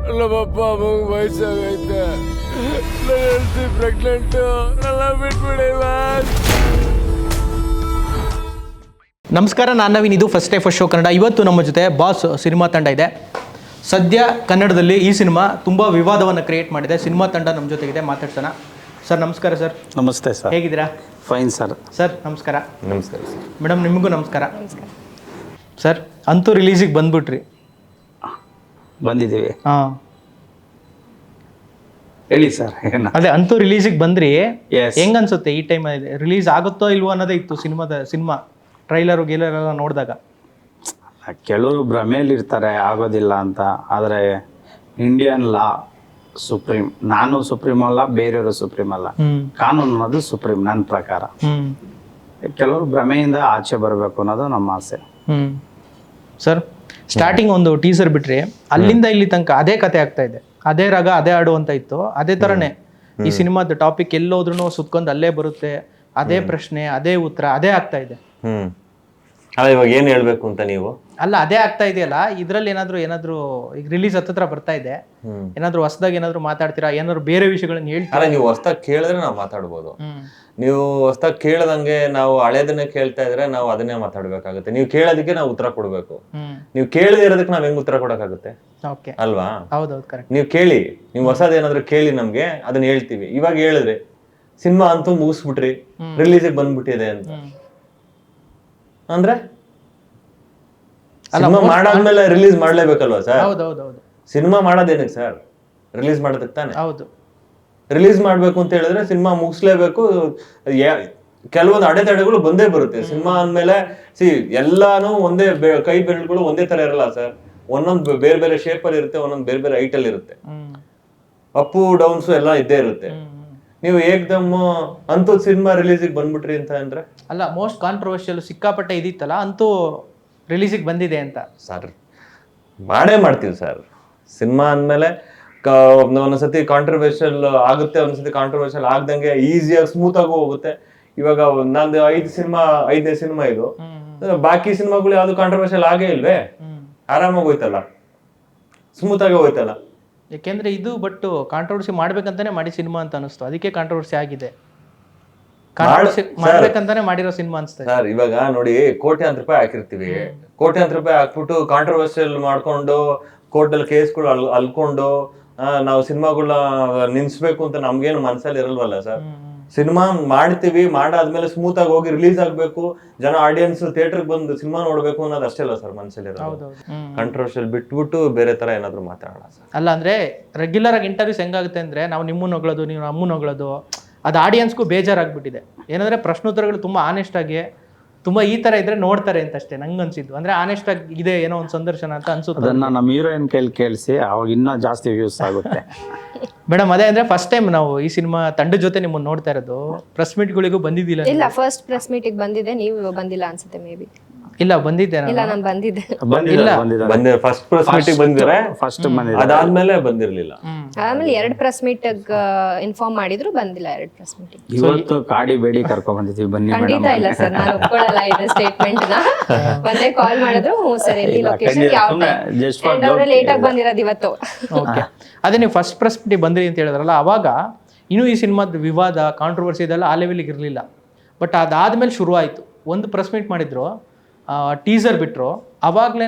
ನಮ್ಮಪ್ಪ ಅಮ್ಮಂಗೆ ವಯಸ್ಸಾಗೈತೆ, ನನ್ನ ಹೆಂಡತಿ ಪ್ರೆಗ್ನೆಂಟು, ನನ್ನ ಬಿಟ್ಬಿಡಿ ಬಾಸ್. ನಮಸ್ಕಾರ, ನಾನು ನವೀನ್. ಇದು first day first show Kannada. ಇವತ್ತು ನಮ್ಮ ಜೊತೆ ಬಾಸ್ ಸಿನಿಮಾ ತಂಡ ಇದೆ. ಸದ್ಯ ಕನ್ನಡದಲ್ಲಿ ಈ ಸಿನಿಮಾ ತುಂಬ ವಿವಾದವನ್ನು ಕ್ರಿಯೇಟ್ ಮಾಡಿದೆ. ಸಿನಿಮಾ ತಂಡ ನಮ್ಮ ಜೊತೆಗಿದೆ, ಮಾತಾಡ್ಸೋಣ. ಸರ್ ನಮಸ್ಕಾರ. ಸರ್ ನಮಸ್ತೆ ಸರ್. ಹೇಗಿದ್ದೀರಾ? Fine sir. ಸರ್ ನಮಸ್ಕಾರ. ನಮಸ್ಕಾರ ಸರ್. ಮೇಡಮ್ ನಿಮಗೂ ನಮಸ್ಕಾರ. ಸರ್ ಅಂತೂ ರಿಲೀಸಿಗೆ ಬಂದ್ಬಿಟ್ರಿ. ಬಂದಿದ್ದೀವಿ. ಹಾಂ ಹೇಳಿ ಸರ್. ಅದೇ ಅಂತೂ ರಿಲೀಸಿಗೆ ಬಂದ್ರಿ. Yes. ಹೆಂಗ್ ಅನ್ಸುತ್ತೆ ಈ ಟೈಮ್ ರಿಲೀಸ್ ಆಗುತ್ತೋ ಇಲ್ವೋ ಅನ್ನೋದೇ ಇತ್ತು ಸಿನಿಮಾ ಟ್ರೈಲರು ಗೀಲರೆಲ್ಲ ನೋಡಿದಾಗ. ಕೆಲವರು ಭ್ರಮೆಯಲ್ಲಿರ್ತಾರೆ ಆಗೋದಿಲ್ಲ ಅಂತ. ಆದರೆ ಇಂಡಿಯನ್ ಲಾ ಸುಪ್ರೀಂ. ನಾನು ಸುಪ್ರೀಂ ಅಲ್ಲ, ಬೇರೆಯವರು ಸುಪ್ರೀಂ ಅಲ್ಲ. ಕಾನೂನು ಅನ್ನೋದು ಸುಪ್ರೀಂ ನನ್ನ ಪ್ರಕಾರ. ಕೆಲವರು ಭ್ರಮೆಯಿಂದ ಆಚೆ ಬರಬೇಕು ಅನ್ನೋದು ನಮ್ಮ ಆಸೆ. ಸರ್ ಸ್ಟಾರ್ಟಿಂಗ್ ಒಂದು ಟೀಸರ್ ಬಿಟ್ರಿ, ಅಲ್ಲಿಂದ ಇಲ್ಲಿ ತನಕ ಅದೇ ಕತೆ ಆಗ್ತಾ ಇದೆ. ಅದೇ ರಾಗ ಅದೇ ಹಾಡು ಅಂತ ಇತ್ತು. ಅದೇ ಥರನೇ ಈ ಸಿನಿಮಾದ ಟಾಪಿಕ್ ಎಲ್ಲೋದ್ರೂ ಸುತ್ಕೊಂಡು ಅಲ್ಲೇ ಬರುತ್ತೆ. ಅದೇ ಪ್ರಶ್ನೆ, ಅದೇ ಉತ್ತರ, ಅದೇ ಆಗ್ತಾ ಇದೆ. ಅಲ್ಲ, ಇವಾಗ ಏನು ಹೇಳ್ಬೇಕು ಅಂತ ನೀವು? ಅಲ್ಲ, ಅದೇ ಆಗ್ತಾ ಇದೆಯಲ್ಲ, ಇದ್ರಲ್ಲಿ ಏನಾದ್ರು ಈಗ ರಿಲೀಸ್ ಹತ್ತತ್ರ ಬರ್ತಾ ಇದೆ, ಏನಾದ್ರು ಹೊಸದಾಗಿ ಏನಾದ್ರು ಮಾತಾಡ್ತೀರಾ? ಏನಾದ್ರು ಬೇರೆ ವಿಷಯಗಳನ್ನ ಹೇಳ್ತೀರಾ? ಅಲ್ಲ, ನೀವು ಹೊಸದಾಗಿ ಕೇಳಿದ್ರೆ ನಾವು ಮಾತಾಡ್ಬೋದು. ನೀವು ಹೊಸದಾಗಿ ಕೇಳದಂಗೆ ನಾವು ಹಳೇದನ್ನೇ ಕೇಳ್ತಾ ಇದ್ರೆ ನಾವು ಅದನ್ನೇ ಮಾತಾಡ್ಬೇಕಾಗುತ್ತೆ. ನೀವು ಕೇಳೋದಕ್ಕೆ ನಾವು ಉತ್ತರ ಕೊಡ್ಬೇಕು. ನೀವು ಕೇಳದೇ ಇರೋದಕ್ಕೆ ನಾವ್ ಹೆಂಗ್ ಉತ್ತರ ಕೊಡಕ್ಕಾಗುತ್ತೆ? ಓಕೆ, ಅಲ್ವಾ? ಹೌದೌದು, ಕರೆಕ್ಟ್. ನೀವು ಕೇಳಿ, ನೀವು ಹೊಸದೇನಾದ್ರು ಕೇಳಿ, ನಮ್ಗೆ ಅದನ್ನ ಹೇಳ್ತೀವಿ. ಇವಾಗ ಹೇಳಿದ್ರೆ ಸಿನಿಮಾ ಅಂತೂ ಮುಗಿಸ್ಬಿಟ್ರಿ, ರಿಲೀಸಿಗೆ ಬಂದ್ಬಿಟ್ಟಿದೆ ಅಂತ ಅಂದ್ರೆ ಸಿನಿಮಾ ಮಾಡಾದ್ಮೇಲೆ ರಿಲೀಸ್ ಮಾಡ್ಲೇಬೇಕಲ್ವಾ ಸರ್? ಹೌದೌದೌದು. ಸಿನಿಮಾ ಮಾಡೋದೇನಕ್ಕೆ ಸರ್? ರಿಲೀಸ್ ಮಾಡೋದಕ್ಕೆ ತಾನೆ. ಹೌದು, ರಿಲೀಸ್ ಮಾಡ್ಬೇಕು ಅಂತ ಹೇಳಿದ್ರೆ ಸಿನಿಮಾ ಮುಗಿಸ್ಲೇಬೇಕು. ಕೆಲವೊಂದು ಅಡೆತಡೆಗಳು ಬಂದೇ ಬರುತ್ತೆ. ಸಿನಿಮಾ ಅಂದ್ಮೇಲೆ ಎಲ್ಲಾನು ಒಂದೇ ಕೈ ಬೆರಳುಗಳು ಒಂದೇ ತರ ಇರಲ್ಲ ಸರ್. ಒಂದೊಂದು ಬೇರೆ ಬೇರೆ ಶೇಪ್ ಅಲ್ಲಿ ಇರುತ್ತೆ, ಒಂದೊಂದು ಬೇರೆ ಬೇರೆ ಹೈಟ್ ಅಲ್ಲಿ ಇರುತ್ತೆ. ಅಪ್ಪು ಡೌನ್ಸ್ ಎಲ್ಲ ಇದ್ದೇ ಇರುತ್ತೆ. ನೀವು ಏಕ್ದಮ್ ಅಂತೂ ಸಿನಿಮಾ ರಿಲೀಸಿಗೆ ಬಂದ್ಬಿಟ್ರಿ ಅಂತ ಅಂದ್ರೆ ಅಲ್ಲ, ಮೋಸ್ಟ್ ಕಾಂಟ್ರವರ್ಷಿಯಲ್ ಸಿಕ್ಕಾಪಟ್ಟೆ ಇದಿತ್ತಲ್ಲ, ಅಂತೂ ರಿಲೀಸಿಗೆ ಬಂದಿದೆ ಅಂತ. ಸರ್ ಮಾಡೇ ಮಾಡ್ತೀವಿ ಸರ್. ಸಿನಿಮಾ ಅಂದ್ಮೇಲೆ ಒಂದೊಂದ್ಸತಿ ಕಾಂಟ್ರವರ್ಷಿಯಲ್ ಆಗುತ್ತೆ, ಒಂದ್ಸತಿ ಕಾಂಟ್ರವರ್ಷಿಯಲ್ ಆಗ್ದಂಗೆ ಈಸಿಯಾಗಿ ಸ್ಮೂತ್ ಆಗಿ ಹೋಗುತ್ತೆ. ಇವಾಗ ನಂದು 5ನೇ ಸಿನಿಮಾ ಇದು. ಬಾಕಿ ಸಿನಿಮಾಗಳು ಯಾವ್ದು ಕಾಂಟ್ರವರ್ಷಿಯಲ್ ಆಗೇ ಇಲ್ವೇ? ಆರಾಮಾಗಿ ಹೋಯ್ತಲ್ಲ, ಸ್ಮೂತ್ ಆಗಿ ಹೋಯ್ತಲ್ಲ. ಯಾಕೆಂದ್ರೆ ಇದು ಬಟ್ ಕಾಂಟ್ರವರ್ಸಿ ಮಾಡ್ಬೇಕಂತಾನೆ ಮಾಡಿ ಸಿನಿಮಾ ಅಂತ ಅನಿಸ್ತು. ಅದಕ್ಕೆ ಕಾಂಟ್ರವರ್ಸಿ ಆಗಿದೆ. ಕಾಂಟ್ರವರ್ಸಿ ಮಾಡ್ಬೇಕಂತಾನೆ ಮಾಡಿರೋ ಸಿನಿಮಾ ಅನ್ಸ್ತಾ ಇದೆ ಸರ್. ಇವಾಗ ನೋಡಿ, ಕೋಟ್ಯಾಂತರ ರೂಪಾಯಿ ಹಾಕಿರ್ತೀವಿ. ಕೋಟ್ಯಾಂತರ ರೂಪಾಯಿ ಹಾಕ್ಬಿಟ್ಟು ಕಾಂಟ್ರವರ್ಷಿಯಲ್ ಮಾಡ್ಕೊಂಡು ಕೋರ್ಟಲ್ಲಿ ಕೇಸ್ಗಳು ಅಲ್ಕೊಂಡು ನಾವು ಸಿನಿಮಾಗಳನ್ನ ನಿಲ್ಸ್ಬೇಕು ಅಂತ ನಮ್ಗೇನು ಮನ್ಸಲ್ಲಿ ಇರಲ್ವಲ್ಲ ಸರ್. ಸಿನಿಮಾ ಮಾಡ್ತೀವಿ, ಮಾಡಾದ್ಮೇಲೆ ಸ್ಮೂತ್ ಆಗಿ ಹೋಗಿ ರಿಲೀಸ್ ಆಗ್ಬೇಕು, ಜನ ಆಡಿಯನ್ಸ್ ಥಿಯೇಟರ್ ಬಂದು ಸಿನಿಮಾ ನೋಡ್ಬೇಕು ಅನ್ನೋದು ಅಷ್ಟೇ ಅಲ್ಲ ಸರ್ ಮನ್ಸಲ್ಲಿ ಇರೋದು. ಕಾಂಟ್ರವರ್ಷಿಯಲ್ ಬಿಟ್ಬಿಟ್ಟು ಬೇರೆ ತರ ಏನಾದ್ರು ಮಾತಾಡೋಣ ಸರ್. ಅಲ್ಲ, ಅಂದ್ರೆ ರೆಗ್ಯುಲರ್ ಆಗಿ ಇಂಟರ್ವ್ಯೂಸ್ ಹೆಂಗಾಗುತ್ತೆ ಅಂದ್ರೆ, ನಾವು ನಿಮ್ಮನ್ನ ಹೊಗಳೋದು, ನೀವು ನಮ್ಮನ್ನ ಹೊಗಳೋದು, ಅದು ಆಡಿಯನ್ಸ್ಗೂ ಬೇಜಾರಾಗ್ಬಿಟ್ಟಿದೆ. ಏನಂದ್ರೆ ಪ್ರಶ್ನೋತ್ತರಗಳು ತುಂಬಾ ಆನೆಸ್ಟ್ ಆಗಿ, ತುಂಬಾ ಈ ತರ ಇದ್ರೆ ನೋಡ್ತಾರೆ ಅಂತ ಅಷ್ಟೇ ನಂಗೆ ಅನ್ಸಿದ್ದು. ಅಂದ್ರೆ ಆನೆಸ್ಟ್ ಆಗಿ ಇದೆ, ಏನೋ ಒಂದು ಸಂದರ್ಶನ ಅಂತ ಅನ್ಸುತ್ತೆ. ಅದನ್ನ ನಮ್ಮ ಹೀರೋಯಿನ್ ಕೈಲಿ ಕೇಳಿಸಿ, ಅವಾಗ ಇನ್ನೂ ಜಾಸ್ತಿ ವ್ಯೂಸ್ ಆಗುತ್ತೆ. ಮೇಡಮ್, ಅದೇ ಅಂದ್ರೆ ಫಸ್ಟ್ ಟೈಮ್ ನಾವು ಈ ಸಿನಿಮಾ ತಂಡದ ಜೊತೆ ನಿಮ್ಮನ್ನ ನೋಡ್ತಾ ಇರೋದು. ಪ್ರೆಸ್ ಮೀಟ್ಗಳಿಗೂ ಬಂದಿದ್ದಿಲ್ಲ? ಇಲ್ಲ, ಫಸ್ಟ್ ಪ್ರೆಸ್ ಮೀಟಿಗೆ ಬಂದಿದೆ, ನೀವು ಬಂದಿಲ್ಲ ಅನ್ಸುತ್ತೆ. ಮೇ ಬಿ ಇಲ್ಲ, ಬಂದಿದ್ದೆ ಇಲ್ಲ, ನಾನು ಬಂದಿದ್ದೆ. ಬಂದಿದೆ ಫಸ್ಟ್ ಪ್ರೆಸ್ ಮೀಟಿಗೆ ಬಂದಿದ್ರೆ, ಫಸ್ಟ್ ಅದಾದ್ಮೇಲೆ ಬಂದಿರ್ಲಿಲ್ಲ. ಆಮೇಲೆ 2 ಪ್ರೆಸ್ ಮೀಟ್ ಇನ್ಫಾರ್ಮ್ ಮಾಡಿದ್ರು, ಬಂದಿಲ್ಲ 2 ಪ್ರೆಸ್ ಮೀಟಿಗೆ. ಇವತ್ತು ಕಾಡಿ ಬೇಡಿ ಕರ್ಕೊಂಡ್ ಬಂದಿದ್ದೀವಿ, ಬನ್ನಿ ಮೇಡಮ್. ಖಂಡಿತ ಇಲ್ಲ ಸರ್, ನಾನು ಒಪ್ಕೊಳ್ಳಲ್ಲ ಇದು ಸ್ಟೇಟ್ಮೆಂಟ್ ನ. ಒಂದೇ ಕಾಲ್ ಮಾಡಿದ್ರು, ಸರ್ ಎಲ್ಲಿ ಲೊಕೇಶನ್, ಯಾವ ಲೇಟ್ ಆಗಿ ಬಂದಿರೋದು ಇವತ್ತು. ಓಕೆ, ಅದೇ ನೀವು ಫಸ್ಟ್ ಪ್ರೆಸ್ ಮೀಟಿಗೆ ಬಂದ್ರಿ ಅಂತ ಹೇಳಿದ್ರಲ್ಲ, ಅವಾಗ ಇನ್ನೂ ಈ ಸಿನಿಮಾದ ವಿವಾದ, ಕಾಂಟ್ರವರ್ಸಿ ಇದೆಲ್ಲ ಆ ಲೆವೆಲ್ಗೆ ಇರಲಿಲ್ಲ. ಬಟ್ ಅದಾದ್ಮೇಲೆ ಶುರು ಆಯಿತು. ಒಂದು ಪ್ರೆಸ್ ಮೀಟ್ ಮಾಡಿದ್ರು, ಟೀಸರ್ ಬಿಟ್ಟರು, ಅವಾಗಲೇ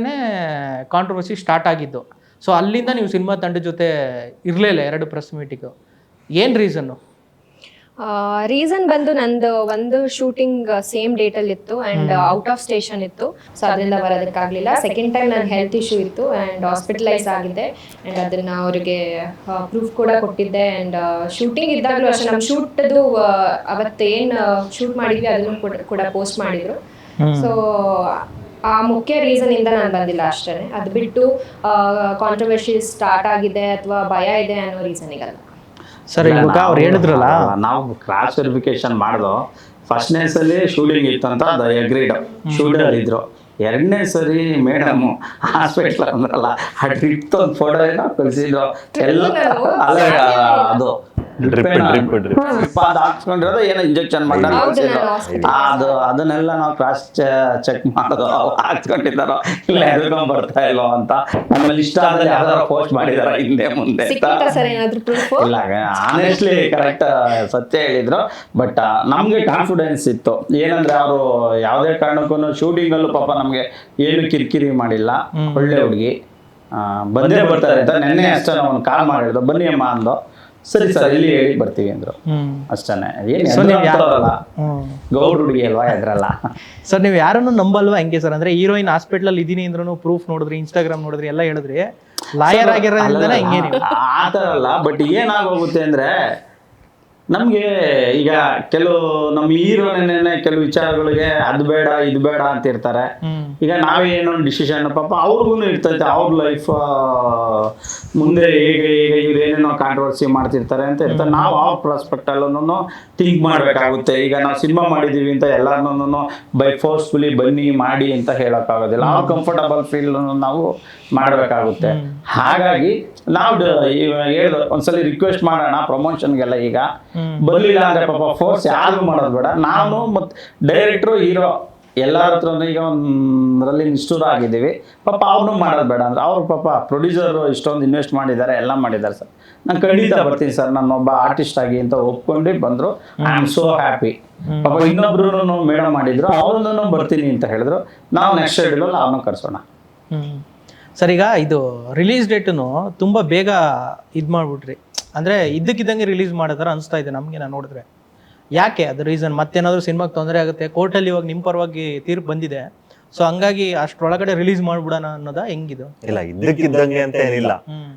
ಕಾಂಟ್ರವರ್ಸಿ ಸ್ಟಾರ್ಟ್ ಆಗಿದ್ದು. ಸೊ ಅಲ್ಲಿಂದ ನೀವು ಸಿನಿಮಾ ತಂಡದ ಜೊತೆ ಇರಲಿಲ್ಲ 2 ಪ್ರೆಸ್ ಮೀಟಿಗೂ. ಏನು ರೀಸನ್ನು? ರೀಸನ್ ಬಂದು ನಂದು ಒಂದು ಶೂಟಿಂಗ್ ಸೇಮ್ ಡೇಟಲ್ಲಿ ಇತ್ತು ಆ್ಯಂಡ್ ಔಟ್ ಆಫ್ ಸ್ಟೇಷನ್ ಇತ್ತು. ಸೊ ಅದರಿಂದ ಬರೋದಕ್ಕಾಗಲಿಲ್ಲ. ಸೆಕೆಂಡ್ ಟೈಮ್ ನನ್ನ ಹೆಲ್ತ್ ಇಶ್ಯೂ ಇತ್ತು ಆ್ಯಂಡ್ ಹಾಸ್ಪಿಟಲೈಸ್ ಆಗಿದ್ದೆ. ಆ್ಯಂಡ್ ಅದನ್ನು ಅವರಿಗೆ ಪ್ರೂಫ್ ಕೂಡ ಕೊಟ್ಟಿದ್ದೆ. ಆ್ಯಂಡ್ ಶೂಟಿಂಗ್ ಇದ್ದಾಗಲೂ ಅಷ್ಟೇ, ನಮ್ಮ ಶೂಟ್ದು ಅವತ್ತೇನು ಶೂಟ್ ಮಾಡಿದ್ವಿ ಅದನ್ನು ಕೂಡ ಪೋಸ್ಟ್ ಮಾಡಿದರು. ಸೊ ಆ ಮುಖ್ಯ ರೀಸನ್ ಇಂದ ನಾನು ಬಂದಿಲ್ಲ ಅಷ್ಟೇ. ಅದು ಬಿಟ್ಟು ಕಾಂಟ್ರವರ್ಸಿ ಸ್ಟಾರ್ಟ್ ಆಗಿದೆ ಅಥವಾ ಭಯ ಇದೆ ಅನ್ನೋ ರೀಸನಿಗಲ್ಲ ಸರ್. ಇವಾಗ ಅವ್ರು ಹೇಳಿದ್ರಲ್ಲ, ನಾವು ಕ್ರಾಸ್ ವೆರಿಫಿಕೇಶನ್ ಮಾಡ್ದೋ. ಫಸ್ಟ್ನೇ ಸಲ ಶೂಟಿಂಗ್ ಇತ್ತು ಅಂತ ಅದು ಅಗ್ರೀಡ್, ಶೂಟಲ್ಲಿ ಇದ್ರು. 2ನೇ ಸರಿ ಮೇಡಮ್ ಹಾಸ್ಪಿಟ್ಲ್ ಅಂದ್ರಲ್ಲ, ಆ ಟ್ರಿಪ್ ಒಂದು ಫೋಟೋ ಏನೋ ಕಳಿಸಿದ್ರು ಎಲ್ಲ. ಅಲ್ಲ, ಅದು ಡ್ರಿಪ್ ಅದು ಹಾಕ್ಸ್ಕೊಂಡಿರೋದು ಏನೋ ಇಂಜೆಕ್ಷನ್ ಹೌದು, ಮಾಡೋದು ನಾನು hospital ಅದನ್ನೆಲ್ಲ ನಾವು ಕ್ರಾಸ್ ಚೆಕ್ ಮಾಡೋದು ಹಾಕ್ಸ್ಕೊಂಡಿದ್ದಾರೋ ಇಲ್ಲ ಎದ್ಕೊಂಡ್ ಬರ್ತಾ ಇಲ್ಲೋ ಅಂತ. ಆಮೇಲೆ ಇಷ್ಟ ಆದ್ರೆ ಯಾವ್ದಾರ ಪೋಸ್ಟ್ ಮಾಡಿದಾರ ಹಿಂದೆ ಮುಂದೆ ಅಂತ. ಸಿಕ್ಕಿತಾ ಸರ್ ಏನಾದ್ರು ಪ್ರೂಫ್? ಇಲ್ಲ ಆನೆಸ್ಟ್ಲಿ ಕರೆಕ್ಟ್ ಸತ್ಯ ಹೇಳಿದ್ರು. ಬಟ್ ನಮ್ಗೆ ಕಾನ್ಫಿಡೆನ್ಸ್ ಇತ್ತು, ಏನಂದ್ರೆ ಅವರು ಯಾವುದೇ ಕಾರಣಕ್ಕೂ ಶೂಟಿಂಗ್ ಅಲ್ಲೂ ಪಾಪ ನಮ್ಗೆ ಏನು ಕಿರಿಕಿರಿ ಮಾಡಿಲ್ಲ. ಒಳ್ಳೆ ಹುಡುಗಿ, ಬಂದೇ ಬರ್ತಾರೆ ಅಂತ ನೆನ್ನೆ ಅಷ್ಟೇ ಒಂದು ಕಾಲ್ ಮಾಡಿದ್ರು, ಬನ್ನಿ ಅಮ್ಮ ಅಂದು. ಸರಿ ಸರ್ ಇಲ್ಲಿ ಹೇಳಿ ಬರ್ತೀವಿ ಅಂದ್ರು ಅಷ್ಟೇನೆ. ಏನ್ ಗೌಡ್ ಹುಡುಗಿ ಅಲ್ವಾ ಎದ್ರಲ್ಲ. ಸರ್ ನೀವು ಯಾರನ್ನು ನಂಬಲ್ವಾ ಹೆಂಗೆ ಸರ್? ಅಂದ್ರೆ ಹೀರೋಯಿನ್ ಹಾಸ್ಪಿಟಲ್ ಇದೀನಿ ಅಂದ್ರೂ ಪ್ರೂಫ್ ನೋಡಿದ್ರಿ, ಇನ್ಸ್ಟಾಗ್ರಾಮ್ ನೋಡಿದ್ರಿ, ಎಲ್ಲ ಹೇಳಿದ್ರಿ, ಲಾಯರ್ ಆಗಿರೋದ್ರಿಂದ ಹಿಂಗೆ ನೀವು ಆ ಥರ ಅಲ್ಲ. ಬಟ್ ಏನಾಗೋಗುತ್ತೆ ಅಂದ್ರೆ ನಮ್ಗೆ ಈಗ ಕೆಲವು ನಮ್ಮ ಹೀರೋನೇ ಕೆಲವು ವಿಚಾರಗಳಿಗೆ ಅದು ಬೇಡ ಇದು ಬೇಡ ಅಂತ ಇರ್ತಾರೆ. ಈಗ ನಾವೇ ಏನೋ ಡಿಸಿಷನ್ ಪಾಪ ಅವ್ರಿಗೂ ಇರ್ತೈತೆ, ಅವ್ರ ಲೈಫ್ ಮುಂದೆ ಹೇಗೆ ಇವ್ರು ಏನೇನೋ ಕಾಂಟ್ರವರ್ಸಿ ಮಾಡ್ತಿರ್ತಾರೆ ಅಂತ ಇರ್ತಾರೆ. ನಾವು ಆ ಪ್ರಾಸ್ಪೆಕ್ಟ್ ಅಲ್ಲೂ ಥಿಂಕ್ ಮಾಡ್ಬೇಕಾಗುತ್ತೆ. ಈಗ ನಾವು ಸಿನಿಮಾ ಮಾಡಿದೀವಿ ಅಂತ ಎಲ್ಲಾರನ್ನೂ ಬೈ ಫೋರ್ಸ್ಫುಲಿ ಬನ್ನಿ ಮಾಡಿ ಅಂತ ಹೇಳೋಕ್ಕಾಗೋದಿಲ್ಲ. ಆ ಕಂಫರ್ಟಬಲ್ ಫೀಲ್ ನಾವು ಮಾಡಬೇಕಾಗುತ್ತೆ. ಹಾಗಾಗಿ ನಾವು ಹೇಳಿದ್ರು ಒಂದ್ಸಲಿ ರಿಕ್ವೆಸ್ಟ್ ಮಾಡೋಣ ಪ್ರಮೋಷನ್ಗೆಲ್ಲ. ಈಗ ಬರ್ಲಿಲ್ಲ ಅಂದ್ರೆ ಪಾಪ ಫೋರ್ಸ್ ಯಾರು ಮಾಡೋದು ಬೇಡ. ನಾನು ಮತ್ತು ಡೈರೆಕ್ಟ್ರು ಹೀರೋ ಎಲ್ಲರ ಹತ್ರನೂ ಈಗ ಒಂದರಲ್ಲಿ ನಿಷ್ಠೂರ ಆಗಿದ್ದೀವಿ. ಪಾಪ ಅವ್ರನ್ನೂ ಮಾಡೋದು ಬೇಡ ಅಂದ್ರೆ ಅವ್ರು ಪಾಪ ಪ್ರೊಡ್ಯೂಸರು ಇಷ್ಟೊಂದು ಇನ್ವೆಸ್ಟ್ ಮಾಡಿದ್ದಾರೆ, ಎಲ್ಲ ಮಾಡಿದ್ದಾರೆ ಸರ್, ನಾನು ಖಂಡಿತ ಬರ್ತೀನಿ ಸರ್, ನಾನು ಒಬ್ಬ ಆರ್ಟಿಸ್ಟ್ ಆಗಿ ಅಂತ ಒಪ್ಕೊಂಡು ಬಂದರು. I am so happy. ಪಾಪ ಇನ್ನೊಬ್ರು ಮೇಡಮ್ ಮಾಡಿದ್ರು, ಅವ್ರನ್ನೂ ಬರ್ತೀನಿ ಅಂತ ಹೇಳಿದ್ರು. ನಾವು ನೆಕ್ಸ್ಟ್ ಶೆಡ್ಯೂಲಲ್ಲಿ ಅವ್ರನ್ನೂ ಕರ್ಸೋಣ. ಸರ್ ಈಗ ಇದು ರಿಲೀಸ್ ಡೇಟನ್ನು ತುಂಬ ಬೇಗ ಇದು ಮಾಡಿಬಿಟ್ರಿ, ಅಂದರೆ ಇದ್ದಕ್ಕಿದ್ದಂಗೆ ರಿಲೀಸ್ ಮಾಡೋ ಥರ ಅನಿಸ್ತಾ ಇದೆ ನಮಗೆ. ನಾನು ನೋಡಿದ್ರೆ ಯಾಕೆ ಅದು ರೀಸನ್? ಮತ್ತೇನಾದರೂ ಸಿನಿಮಾಗೆ ತೊಂದರೆ ಆಗುತ್ತೆ? ಕೋರ್ಟಲ್ಲಿ ಇವಾಗ ನಿಮ್ಮ ಪರವಾಗಿ ತೀರ್ಪು ಬಂದಿದೆ, ಸೊ ಹಂಗಾಗಿ ಅಷ್ಟರೊಳಗಡೆ ರಿಲೀಸ್ ಮಾಡ್ಬಿಡೋಣ ಅನ್ನೋದಾ ಹೆಂಗಿದು? ಇಲ್ಲ, ಇದ್ದಕ್ಕಿದ್ದಂಗೆ ಅಂತ ಏನಿಲ್ಲ.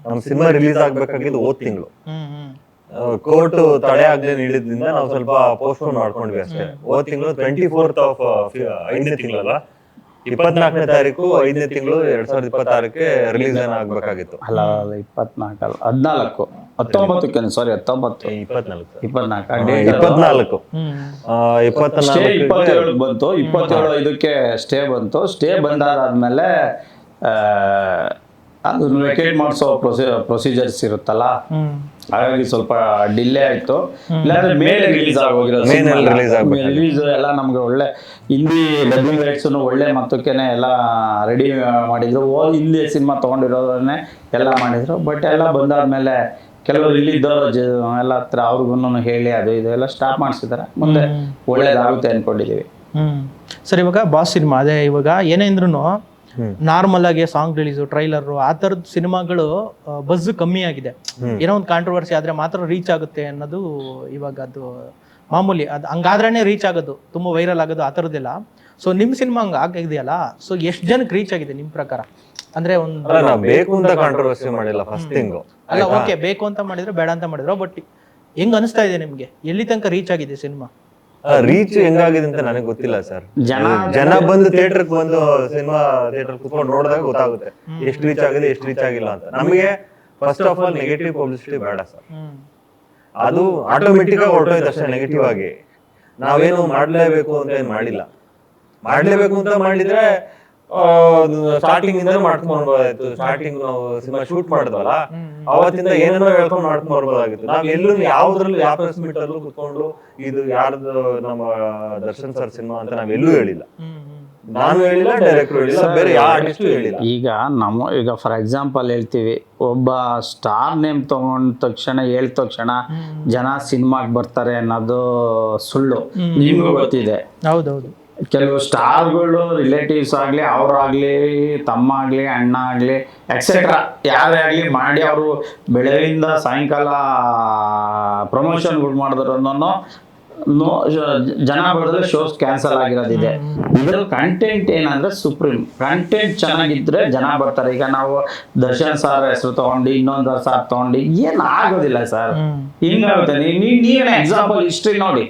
ನಮ್ಮ ಸಿನಿಮಾ ರಿಲೀಸ್ ಆಗ್ಬೇಕಾಗಿದ್ದು ಹೋದ್ ತಿಂಗಳು. ಕೋರ್ಟ್ ತಡೆ ಆಗದೆ ನೀಡಿದ್ರಿಂದ ನಾವು ಸ್ವಲ್ಪ ಪೋಸ್ಟ್ಪೋನ್ ಮಾಡ್ಕೊಂಡ್ವಿ ಅಷ್ಟೇ. ಹೋದ್ ತಿಂಗಳು 24th ಆಫ್ 5ನೇ ತಿಂಗಳಲ್ಲ, 24ನೇ ತಾರೀಕು 5ನೇ ತಿಂಗಳು 2026ಕ್ಕೆ ರಿಲೀಸ್ ಆಗ್ಬೇಕಾಗಿತ್ತು. ಅಲ್ಲ 24 14 19ಕ್ಕೆ ಸಾರಿ 19 24 ಬಂತು. 27 ಇದಕ್ಕೆ ಸ್ಟೇ ಬಂತು. ಸ್ಟೇ ಬಂದಾದ್ಮೇಲೆ ಅದನ್ನು ವೆಕೇಟ್ ಮಾಡಿಸೋ ಪ್ರೊಸೀಜರ್ಸ್ ಇರುತ್ತಲ್ಲ, ಹಾಗಾಗಿ ಸ್ವಲ್ಪ ಡಿಲೇ ಆಯ್ತು. ಇಲ್ಲಾಂದ್ರೆ ಮೇಲೆ ರಿಲೀಸ್ ರಿಲೀಸ್ ಎಲ್ಲ ನಮ್ಗೆ ಒಳ್ಳೆ ಹಿಂದಿ ಡಬ್ಬಿಂಗ್ ರೈಟ್ಸ್ ಒಳ್ಳೆ ಮೊತ್ತಕ್ಕೇನೆ ಎಲ್ಲ ರೆಡಿ ಮಾಡಿದ್ರು. ಹಿಂದಿ ಸಿನಿಮಾ ತಗೊಂಡಿರೋದನ್ನೇ ಎಲ್ಲ ಮಾಡಿದ್ರು. ಬಟ್ ಎಲ್ಲ ಬಂದಾದ್ಮೇಲೆ ಕೆಲವರು ಇಲ್ಲಿದ್ದವರು ಎಲ್ಲ ಹತ್ರ ಅವ್ರಿಗೂ ಹೇಳಿ ಅದು ಇದು ಎಲ್ಲ ಸ್ಟಾಪ್ ಮಾಡಿಸಿದ್ದಾರೆ. ಮುಂದೆ ಒಳ್ಳೇದಾಗುತ್ತೆ ಅನ್ಕೊಂಡಿದೀವಿ. ಸರ್ ಇವಾಗ ಬಾಸ್ ಸಿನಿಮಾ ಅದೇ ಇವಾಗ ಏನೇ ಅಂದ್ರೂ ನಾರ್ಮಲ್ ಆಗಿ ಸಾಂಗ್ ರಿಲೀಸು, ಟ್ರೈಲರು, ಆ ಥರದ ಸಿನಿಮಾಗಳು ಬಸ್ ಕಮ್ಮಿ ಆಗಿದೆ. ಏನೋ ಒಂದು ಕಾಂಟ್ರವರ್ಸಿ ಆದರೆ ಮಾತ್ರ ರೀಚ್ ಆಗುತ್ತೆ ಅನ್ನೋದು ಇವಾಗ ಅದು ಮಾಮೂಲಿ. ಅದು ಹಂಗಾದ್ರೇ ರೀಚ್ ಆಗೋದು, ತುಂಬ ವೈರಲ್ ಆಗೋದು, ಆ ಥರದ್ದೆಲ್ಲ. ಸೊ ನಿಮ್ಮ ಸಿನಿಮಾ ಹಂಗೆ ಆಗಿದೆಯಲ್ಲ, ಸೊ ಎಷ್ಟು ಜನಕ್ಕೆ ರೀಚ್ ಆಗಿದೆ ನಿಮ್ಮ ಪ್ರಕಾರ? ಅಂದರೆ ಒಂದು ಬೇಕು ಅಂತ ಕಾಂಟ್ರವರ್ಸಿ ಮಾಡಿಲ್ಲ ಫಸ್ಟ್ ತಿಂಗು. ಅಲ್ಲ ಓಕೆ, ಬೇಕು ಅಂತ ಮಾಡಿದ್ರು ಬೇಡ ಅಂತ ಮಾಡಿದ್ರು, ಬಟ್ ಹೆಂಗ್ ಅನಿಸ್ತಾ ಇದೆ ನಿಮಗೆ? ಎಲ್ಲಿ ತನಕ ರೀಚ್ ಆಗಿದೆ ಸಿನಿಮಾ? ರೀಚ್ ಹೆಂಗಾಗಿದೆ ಅಂತ ನನಗೆ ಗೊತ್ತಿಲ್ಲ ಸರ್. ಜನ ಬಂದು ಥಿಯೇಟರ್ ಬಂದು ಸಿನಿಮಾ ಥಿಯೇಟರ್ ಕುತ್ಕೊಂಡು ನೋಡಿದಾಗ ಗೊತ್ತಾಗುತ್ತೆ ಎಷ್ಟು ರೀಚ್ ಆಗಿದೆ ಎಷ್ಟು ರೀಚ್ ಆಗಿಲ್ಲ ಅಂತ. ನಮಗೆ first of all negative publicity ಬೇಡ ಸರ್. ಅದು ಆಟೋಮೆಟಿಕ್ ಆಗಿ ಹೊರಟೋಯ್ತು ಅಷ್ಟೇ ನೆಗೆಟಿವ್ ಆಗಿ. ನಾವೇನು ಮಾಡ್ಲೇಬೇಕು ಅಂತ ಏನು ಮಾಡಿಲ್ಲ. ಮಾಡ್ಲೇಬೇಕು ಅಂತ ಮಾಡಿದ್ರೆ ಸ್ಟಾರ್ಟಿಂಗ್ ಇಂದ ಮಾಡ್ಕೊಂಡ್ಬರ್ಬೋದಾಯ್ತು. ಸ್ಟಾರ್ಟಿಂಗ್ ನಾವು ಸಿನಿಮಾ ಶೂಟ್ ಮಾಡಿದ್ವಲ್ಲ, ಅವತ್ತಿಂದ ಏನೇನೋ ಹೇಳ್ಕೊಂಡು ಮಾಡ್ಕೊಂಡ್ ಬರ್ಬೋದಾಗಿತ್ತು. ನಾವ್ ಎಲ್ಲೂ ಯಾವ್ದ್ರಲ್ಲೂ ಯಾವ ಪ್ರೆಸ್ ಮೀಟ್ ಅಲ್ಲೂ ಕುತ್ಕೊಂಡು ಇದು ಯಾರ್ದು ನಮ್ಮ ದರ್ಶನ್ ಸರ್ ಸಿನಿಮಾ ಅಂತ ನಾವೆಲ್ಲೂ ಹೇಳಿಲ್ಲ. ನಾನು ಹೇಳಿಲ್ಲ, ಡೈರೆಕ್ಟರ್ ಹೇಳಿಲ್ಲ, ಬೇರೆ ಯಾವ ಆರ್ಟಿಸ್ಟು ಹೇಳಿಲ್ಲ. ಈಗ ಫಾರ್ ಎಕ್ಸಾಂಪಲ್ ಹೇಳ್ತೀವಿ, ಒಬ್ಬ ಸ್ಟಾರ್ ನೇಮ್ ತಗೊಂಡ ತಕ್ಷಣ ಹೇಳಿದ ತಕ್ಷಣ ಜನ ಸಿನಿಮಾಗೆ ಬರ್ತಾರೆ ಅನ್ನೋದು ಸುಳ್ಳು. ನಿಮ್ಗೂ ಗೊತ್ತಿದೆ. ಹೌದೌದು. ಕೆಲವು ಸ್ಟಾರ್ಗಳು ರಿಲೇಟಿವ್ಸ್ ಆಗಲಿ, ಅವರಾಗಲಿ, ತಮ್ಮ ಆಗಲಿ, ಅಣ್ಣ ಆಗಲಿ, ಎಕ್ಸೆಟ್ರಾ ಯಾರೇ ಆಗಲಿ ಮಾಡಿ ಅವರು ಬೆಳಗಿಂದ ಸಾಯಂಕಾಲ ಪ್ರಮೋಷನ್ಗಳು ಮಾಡಿದ್ರು ಜನ ಬರೋದ್ರೆ ಶೋಸ್ ಕ್ಯಾನ್ಸಲ್ ಆಗಿರೋದಿದೆ. ಇದರ ಕಂಟೆಂಟ್ ಏನಂದ್ರೆ ಸುಪ್ರೀಂ ಕಂಟೆಂಟ್ ಚೆನ್ನಾಗಿದ್ರೆ ಜನ ಬರ್ತಾರೆ. ಈಗ ನಾವು ದರ್ಶನ್ ಸರ್ ಹೆಸರು ತಗೊಂಡು ಇನ್ನೊಂದು ಸಾರ್ ತಗೊಂಡು ಏನು ಆಗೋದಿಲ್ಲ ಸರ್. ಹಿಂಗಾಗುತ್ತೆ. ನೀವೇನು ಎಕ್ಸಾಂಪಲ್ ಹಿಸ್ಟ್ರಿ ನೋಡಿ,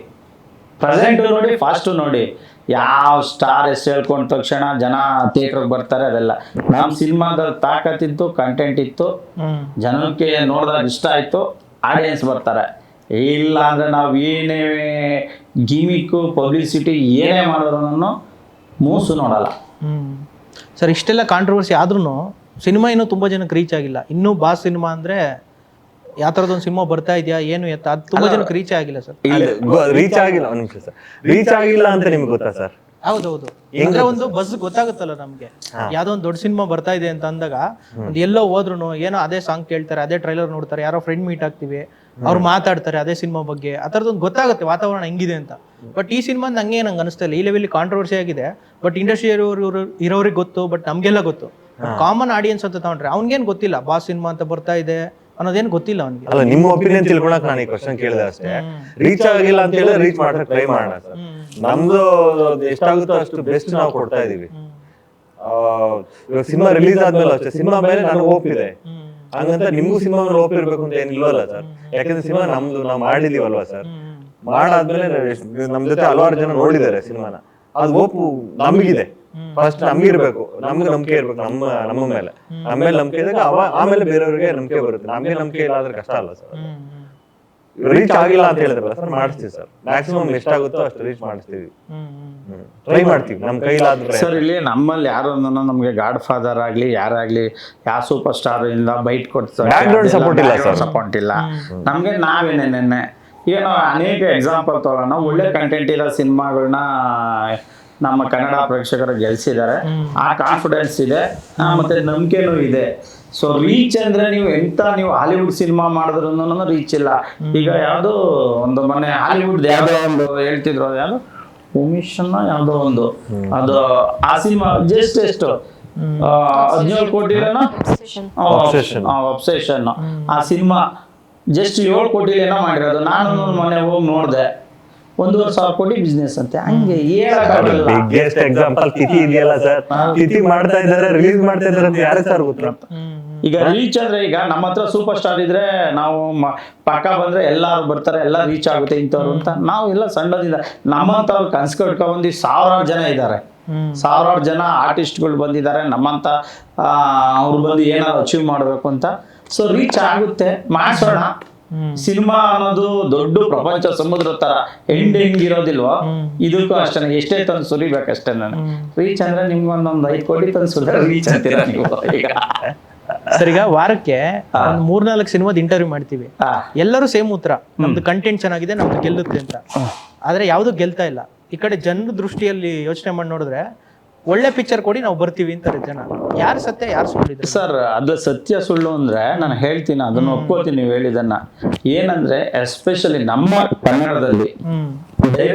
ಪ್ರೆಸೆಂಟ್ ನೋಡಿ, ಫಾಸ್ಟ್ ನೋಡಿ. ಯಾವ ಸ್ಟಾರ್ ಹೆಸರು ಹೇಳ್ಕೊಂಡ ತಕ್ಷಣ ಜನ ಥಿಯೇಟರ್ಗೆ ಬರ್ತಾರೆ. ಅದೆಲ್ಲ ನಮ್ಮ ಸಿನಿಮಾದ ತಾಕತ್ತಿತ್ತು, ಕಂಟೆಂಟ್ ಇತ್ತು, ಜನಕ್ಕೆ ನೋಡಿದಾಗ ಇಷ್ಟ ಆಯ್ತು, ಆಡಿಯನ್ಸ್ ಬರ್ತಾರೆ. ಇಲ್ಲ ಅಂದ್ರೆ ನಾವು ಏನೇ ಗಿಮಿಕ್ಕು ಪಬ್ಲಿಸಿಟಿ ಏನೇ ಮಾಡಿದ್ರು ಮೂಸು ನೋಡಲ್ಲ. ಸರ್ ಇಷ್ಟೆಲ್ಲ ಕಾಂಟ್ರವರ್ಸಿ ಆದ್ರೂ ಸಿನಿಮಾ ಇನ್ನೂ ತುಂಬ ಜನಕ್ಕೆ ರೀಚ್ ಆಗಿಲ್ಲ. ಇನ್ನೂ ಬಾಸ್ ಸಿನಿಮಾ ಅಂದರೆ ಯಾವ ಥರದೊಂದು ಸಿನಿಮಾ ಬರ್ತಾ ಇದೆಯಾ ಏನು ಎತ್ತ ಅದು ತುಂಬ ಜನಕ್ಕೆ ರೀಚ್ ಆಗಿಲ್ಲ ಸರ್. ರೀಚ್ ಆಗಿಲ್ಲ, ಒಂದು ನಿಮಿಷ ಸರ್, ರೀಚ್ ಆಗಿಲ್ಲ ಅಂತ ನಿಮ್ಗೆ ಗೊತ್ತಾ ಸರ್? ಹೌದೌದು, ಅಂದ್ರೆ ಒಂದು ಬಸ್ ಗೊತ್ತಾಗುತ್ತಲ್ಲ ನಮ್ಗೆ, ಯಾವ್ದೋ ಒಂದು ದೊಡ್ಡ ಸಿನಿಮಾ ಬರ್ತಾ ಇದೆ ಅಂತ ಅಂದಾಗ ಒಂದು ಎಲ್ಲೋ ಹೋದ್ರು ಏನೋ ಅದೇ ಸಾಂಗ್ ಕೇಳ್ತಾರೆ, ಅದೇ ಟ್ರೈಲರ್ ನೋಡ್ತಾರೆ, ಯಾರೋ ಫ್ರೆಂಡ್ ಮೀಟ್ ಆಗ್ತೀವಿ, ಅವ್ರು ಮಾತಾಡ್ತಾರೆ ಅದೇ ಸಿನಿಮಾ ಬಗ್ಗೆ, ಆ ಥರದೊಂದು ಗೊತ್ತಾಗುತ್ತೆ ವಾತಾವರಣ ಹೆಂಗಿದೆ ಅಂತ. ಬಟ್ ಈ ಸಿನಿಮಾ ನಂಗೆ ನಂಗೆ ಅನಿಸ್ತಾ ಇಲ್ಲ, ಈ ಲೆವೆಲ್ ಕಾಂಟ್ರವರ್ಸಿ ಆಗಿದೆ. ಬಟ್ ಇಂಡಸ್ಟ್ರಿ ಇರೋರಿಗೆ ಗೊತ್ತು, ಬಟ್ ನಮ್ಗೆಲ್ಲ ಗೊತ್ತು. ಕಾಮನ್ ಆಡಿಯನ್ಸ್ ಅಂತ ತಗೊಂಡ್ರೆ ಅವ್ನಿಗೇನು ಗೊತ್ತಿಲ್ಲ ಬಾಸ್ ಸಿನಿಮಾ ಅಂತ ಬರ್ತಾ ಇದೆ ಅನ್ನೋದೇನು ಗೊತ್ತಿಲ್ಲ ಅವ್ನಿಗೆ. ಅಲ್ಲ, ನಿಮ್ಮ ಒಪಿನಿಯನ್ ತಿಳ್ಕೊಳಕ್ ನಾನು ಈ ಕ್ವಶನ್ ಕೇಳಿದೆ ಅಷ್ಟೇ. ರೀಚ್ ಆಗಿಲ್ಲ ಅಂತ ಹೇಳಿದ್ರೆ ರೀಚ್ ಮಾಡಕ್ ಟ್ರೈ ಮಾಡೋಣ ಸರ್. ನಮ್ದು ಎಷ್ಟಾಗುತ್ತೋ ಅಷ್ಟು ಬೆಸ್ಟ್ ನಾವು ಕೊಡ್ತಾ ಇದೀವಿ. ಇವಾಗ ಸಿನಿಮಾ ರಿಲೀಸ್ ಆದ್ಮೇಲೆ ಅಷ್ಟೇ, ಸಿನಿಮಾ ಮೇಲೆ ನನಗೆ ಹೋಪ್ ಇದೆ, ಹಂಗಂತ ನಿಮ್ಗೂ ಸಿನಿಮಾ ಮೇಲೆ ಹೋಪ್ ಇರ್ಬೇಕು ಅಂತ ಏನಿಲ್ವಲ್ಲ ಸರ್. ಯಾಕಂದ್ರೆ ಸಿನಿಮಾ ನಮ್ದು ನಾವು ಮಾಡಿದೀವಲ್ವಾ ಸರ್. ಮಾಡಾದ್ಮೇಲೆ ನಮ್ ಜೊತೆ ಹಲವಾರು ಜನ ನೋಡಿದ್ದಾರೆ ಸಿನಿಮಾನ, ಅದು ಹೋಪು ನಮಗಿದೆ. ಫಸ್ಟ್ ನಮ್ಗಿರ್ಬೇಕು, ನಮ್ಗೆ ನಂಬಿಕೆ ಇರ್ಬೇಕು ನಮ್ಮ ಮೇಲೆ ನಂಬಿಕೆ ಇದ್ದಾಗ ಆಮೇಲೆ ಬೇರೆಯವ್ರಿಗೆ ನಂಬಿಕೆ ಬರುತ್ತೆ. ನಮ್ಗೆ ನಂಬಿಕೆ ಇಲ್ಲ ಆದ್ರೆ ಕಷ್ಟ ಅಲ್ಲ ಸರ್. ರೀಚ್ ಆಗಿಲ್ಲ ಅಂತ ಹೇಳಿದ್ರಲ್ಲ ಸರ್, ಮಾಡಿಸ್ತೀವಿ ಸರ್. ಮ್ಯಾಕ್ಸಿಮಮ್ ಎಷ್ಟಾಗುತ್ತೋ ಅಷ್ಟು ರೀಚ್ ಮಾಡಿಸ್ತೀವಿ, ಟ್ರೈ ಮಾಡ್ತೀವಿ ನಮ್ ಕೈಲಾದ್ರೆ. ಸರ್ ಇಲ್ಲಿ ನಮ್ಮಲ್ಲಿ ಯಾರು ನಮ್ಗೆ ಗಾಡ್ ಫಾದರ್ ಆಗ್ಲಿ ಯಾರಾಗ್ಲಿ ಯಾವ ಸೂಪರ್ ಸ್ಟಾರ್ ಇಂದ ಬೈಟ್ ಕೊಡ್ತಾರೆ, ಸಪೋರ್ಟ್ ಇಲ್ಲ ನಮ್ಗೆ. ನಾವೇನೇನೆ ಏನೋ ಅನೇಕ ಎಕ್ಸಾಂಪಲ್ ತಗೋಣ, ಒಳ್ಳೆ ಕಂಟೆಂಟ್ ಇರೋ ಸಿನಿಮಾಗಳನ್ನ ನಮ್ಮ ಕನ್ನಡ ಪ್ರೇಕ್ಷಕರು ಗೆಲ್ಸಿದ್ದಾರೆ. ಆ ಕಾನ್ಫಿಡೆನ್ಸ್ ಇದೆ, ಮತ್ತೆ ನಂಬಿಕೆನೂ ಇದೆ. ಸೊ ರೀಚ್ ಅಂದ್ರೆ ನೀವು ಹಾಲಿವುಡ್ ಸಿನಿಮಾ ಮಾಡಿದ್ರು ರೀಚ್ ಇಲ್ಲ. ಈಗ ಯಾವ್ದು ಒಂದು ಮೊನ್ನೆ ಹಾಲಿವುಡ್ ಯಾವ್ದೋ ಒಂದು ಹೇಳ್ತಿದ್ರು, ಯಾವ್ದು ಉಮಿಷನ್ ಯಾವ್ದೋ ಒಂದು, ಅದು ಆ ಸಿನಿಮಾ ಜಸ್ಟ್ ಎಷ್ಟು 17 ಕೋಟಿ ಅಬ್ಸೆಷನ್, ಆ ಸಿನಿಮಾ ಜಸ್ಟ್ 7 ಕೋಟಿ ಏನೋ ಮಾಡಿರೋದು. ನಾನು ಮೊನ್ನೆ ಹೋಗಿ ನೋಡಿದೆ, 1,500 ಕೋಟಿ ಬಿಸ್ನೆಸ್ ಅಂತೆ. ಹಂಗೆ ಬಿಗ್ಗೆಸ್ಟ್ ಎಕ್ಸಾಂಪಲ್ ತಿಥಿ ಇದೆಯಲ್ಲ ಸರ್. ತಿಥಿ ಮಾಡ್ತಾ ಇದ್ದಾರೆ, ರಿಲೀಸ್ ಮಾಡ್ತಾ ಇದ್ದಾರೆ ಅಂತ ಯಾರೇ ಸರ್ ಗೊತ್ತಿಲ್ಲ. ಈಗ ರೀಚ್ ಅಂದ್ರೆ ಈಗ ನಮ್ಮ ಹತ್ರ ಸೂಪರ್ ಸ್ಟಾರ್ ಇದ್ರೆ ನಾವು ಪಕ್ಕ ಬಂದ್ರೆ ಎಲ್ಲಾರು ಬರ್ತಾರೆ, ಎಲ್ಲ ರೀಚ್ ಆಗುತ್ತೆ ಇಂಥವ್ರು ಅಂತ. ನಾವು ಎಲ್ಲ ಸಣ್ಣದಿಂದ ನಮ್ಮಂತವ್ರು ಕನ್ಸು ಕಟ್ಕೊಂಡ್ಬಂದು ಸಾವಿರಾರು ಜನ ಇದ್ದಾರೆ, ಸಾವಿರಾರು ಜನ ಆರ್ಟಿಸ್ಟ್ಗಳು ಬಂದಿದ್ದಾರೆ ನಮ್ಮಂತ. ಅವ್ರು ಬಂದು ಏನಾದ್ರು ಅಚೀವ್ ಮಾಡ್ಬೇಕು ಅಂತ. ಸೊ ರೀಚ್ ಆಗುತ್ತೆ, ಮಾಡ್ಸೋಣ. ಸಿನಿಮಾ ಅನ್ನೋದು ದೊಡ್ಡ ಪ್ರಪಂಚ ಸಮುದ್ರ ತರ ಎಂಡಿಂಗ್ ಇರೋದಿಲ್ವೋ, ಇದಕ್ಕೂ ಅಷ್ಟೇ, ಎಷ್ಟೇ ತಂದು ಸುರಿಬೇಕಷ್ಟೇ. ನಾನು ರೀಚ್ ಅಂದ್ರೆ ನಿಮ್ಗೆ ಒಂದೊಂದು 5 ಕೋಟಿ ತಂದು ಸುರಿದ್ರೆ ರೀಚ್ ಅಂತೀರ ನೀವು. ಈಗ ಸರ್, ಈಗ ವಾರಕ್ಕೆ 3-4 ಸಿನಿಮಾದ ಇಂಟರ್ವ್ಯೂ ಮಾಡ್ತೀವಿ, ಎಲ್ಲರೂ ಸೇಮ್ ಉತ್ತರ, ನಮ್ದು ಕಂಟೆಂಟ್ ಚೆನ್ನಾಗಿದೆ, ನಮ್ದು ಗೆಲ್ಲುತ್ತೆ ಅಂತ. ಆದ್ರೆ ಯಾವ್ದು ಗೆಲ್ತಾ ಇಲ್ಲ. ಈ ಕಡೆ ಜನರ ದೃಷ್ಟಿಯಲ್ಲಿ ಯೋಚನೆ ಮಾಡಿ ನೋಡಿದ್ರೆ ಒಳ್ಳೆ ಪಿಕ್ಚರ್ ಕೊಡಿ ನಾವು ಬರ್ತೀವಿ ಅಂತಾರೆ ಜನ. ಯಾರು ಸತ್ಯ ಯಾರು ಸುಳ್ಳಿದ್ರು ಸರ್? ಅದು ಸತ್ಯ ಸುಳ್ಳು ಅಂದ್ರೆ ನಾನು ಹೇಳ್ತೀನಿ, ಅದನ್ನ ಒಪ್ಕೋತೀನಿ ನೀವು ಹೇಳಿದನ್ನ. ಏನಂದ್ರೆ ಎಸ್ಪೆಷಲಿ ನಮ್ಮ ಕನ್ನಡದಲ್ಲಿ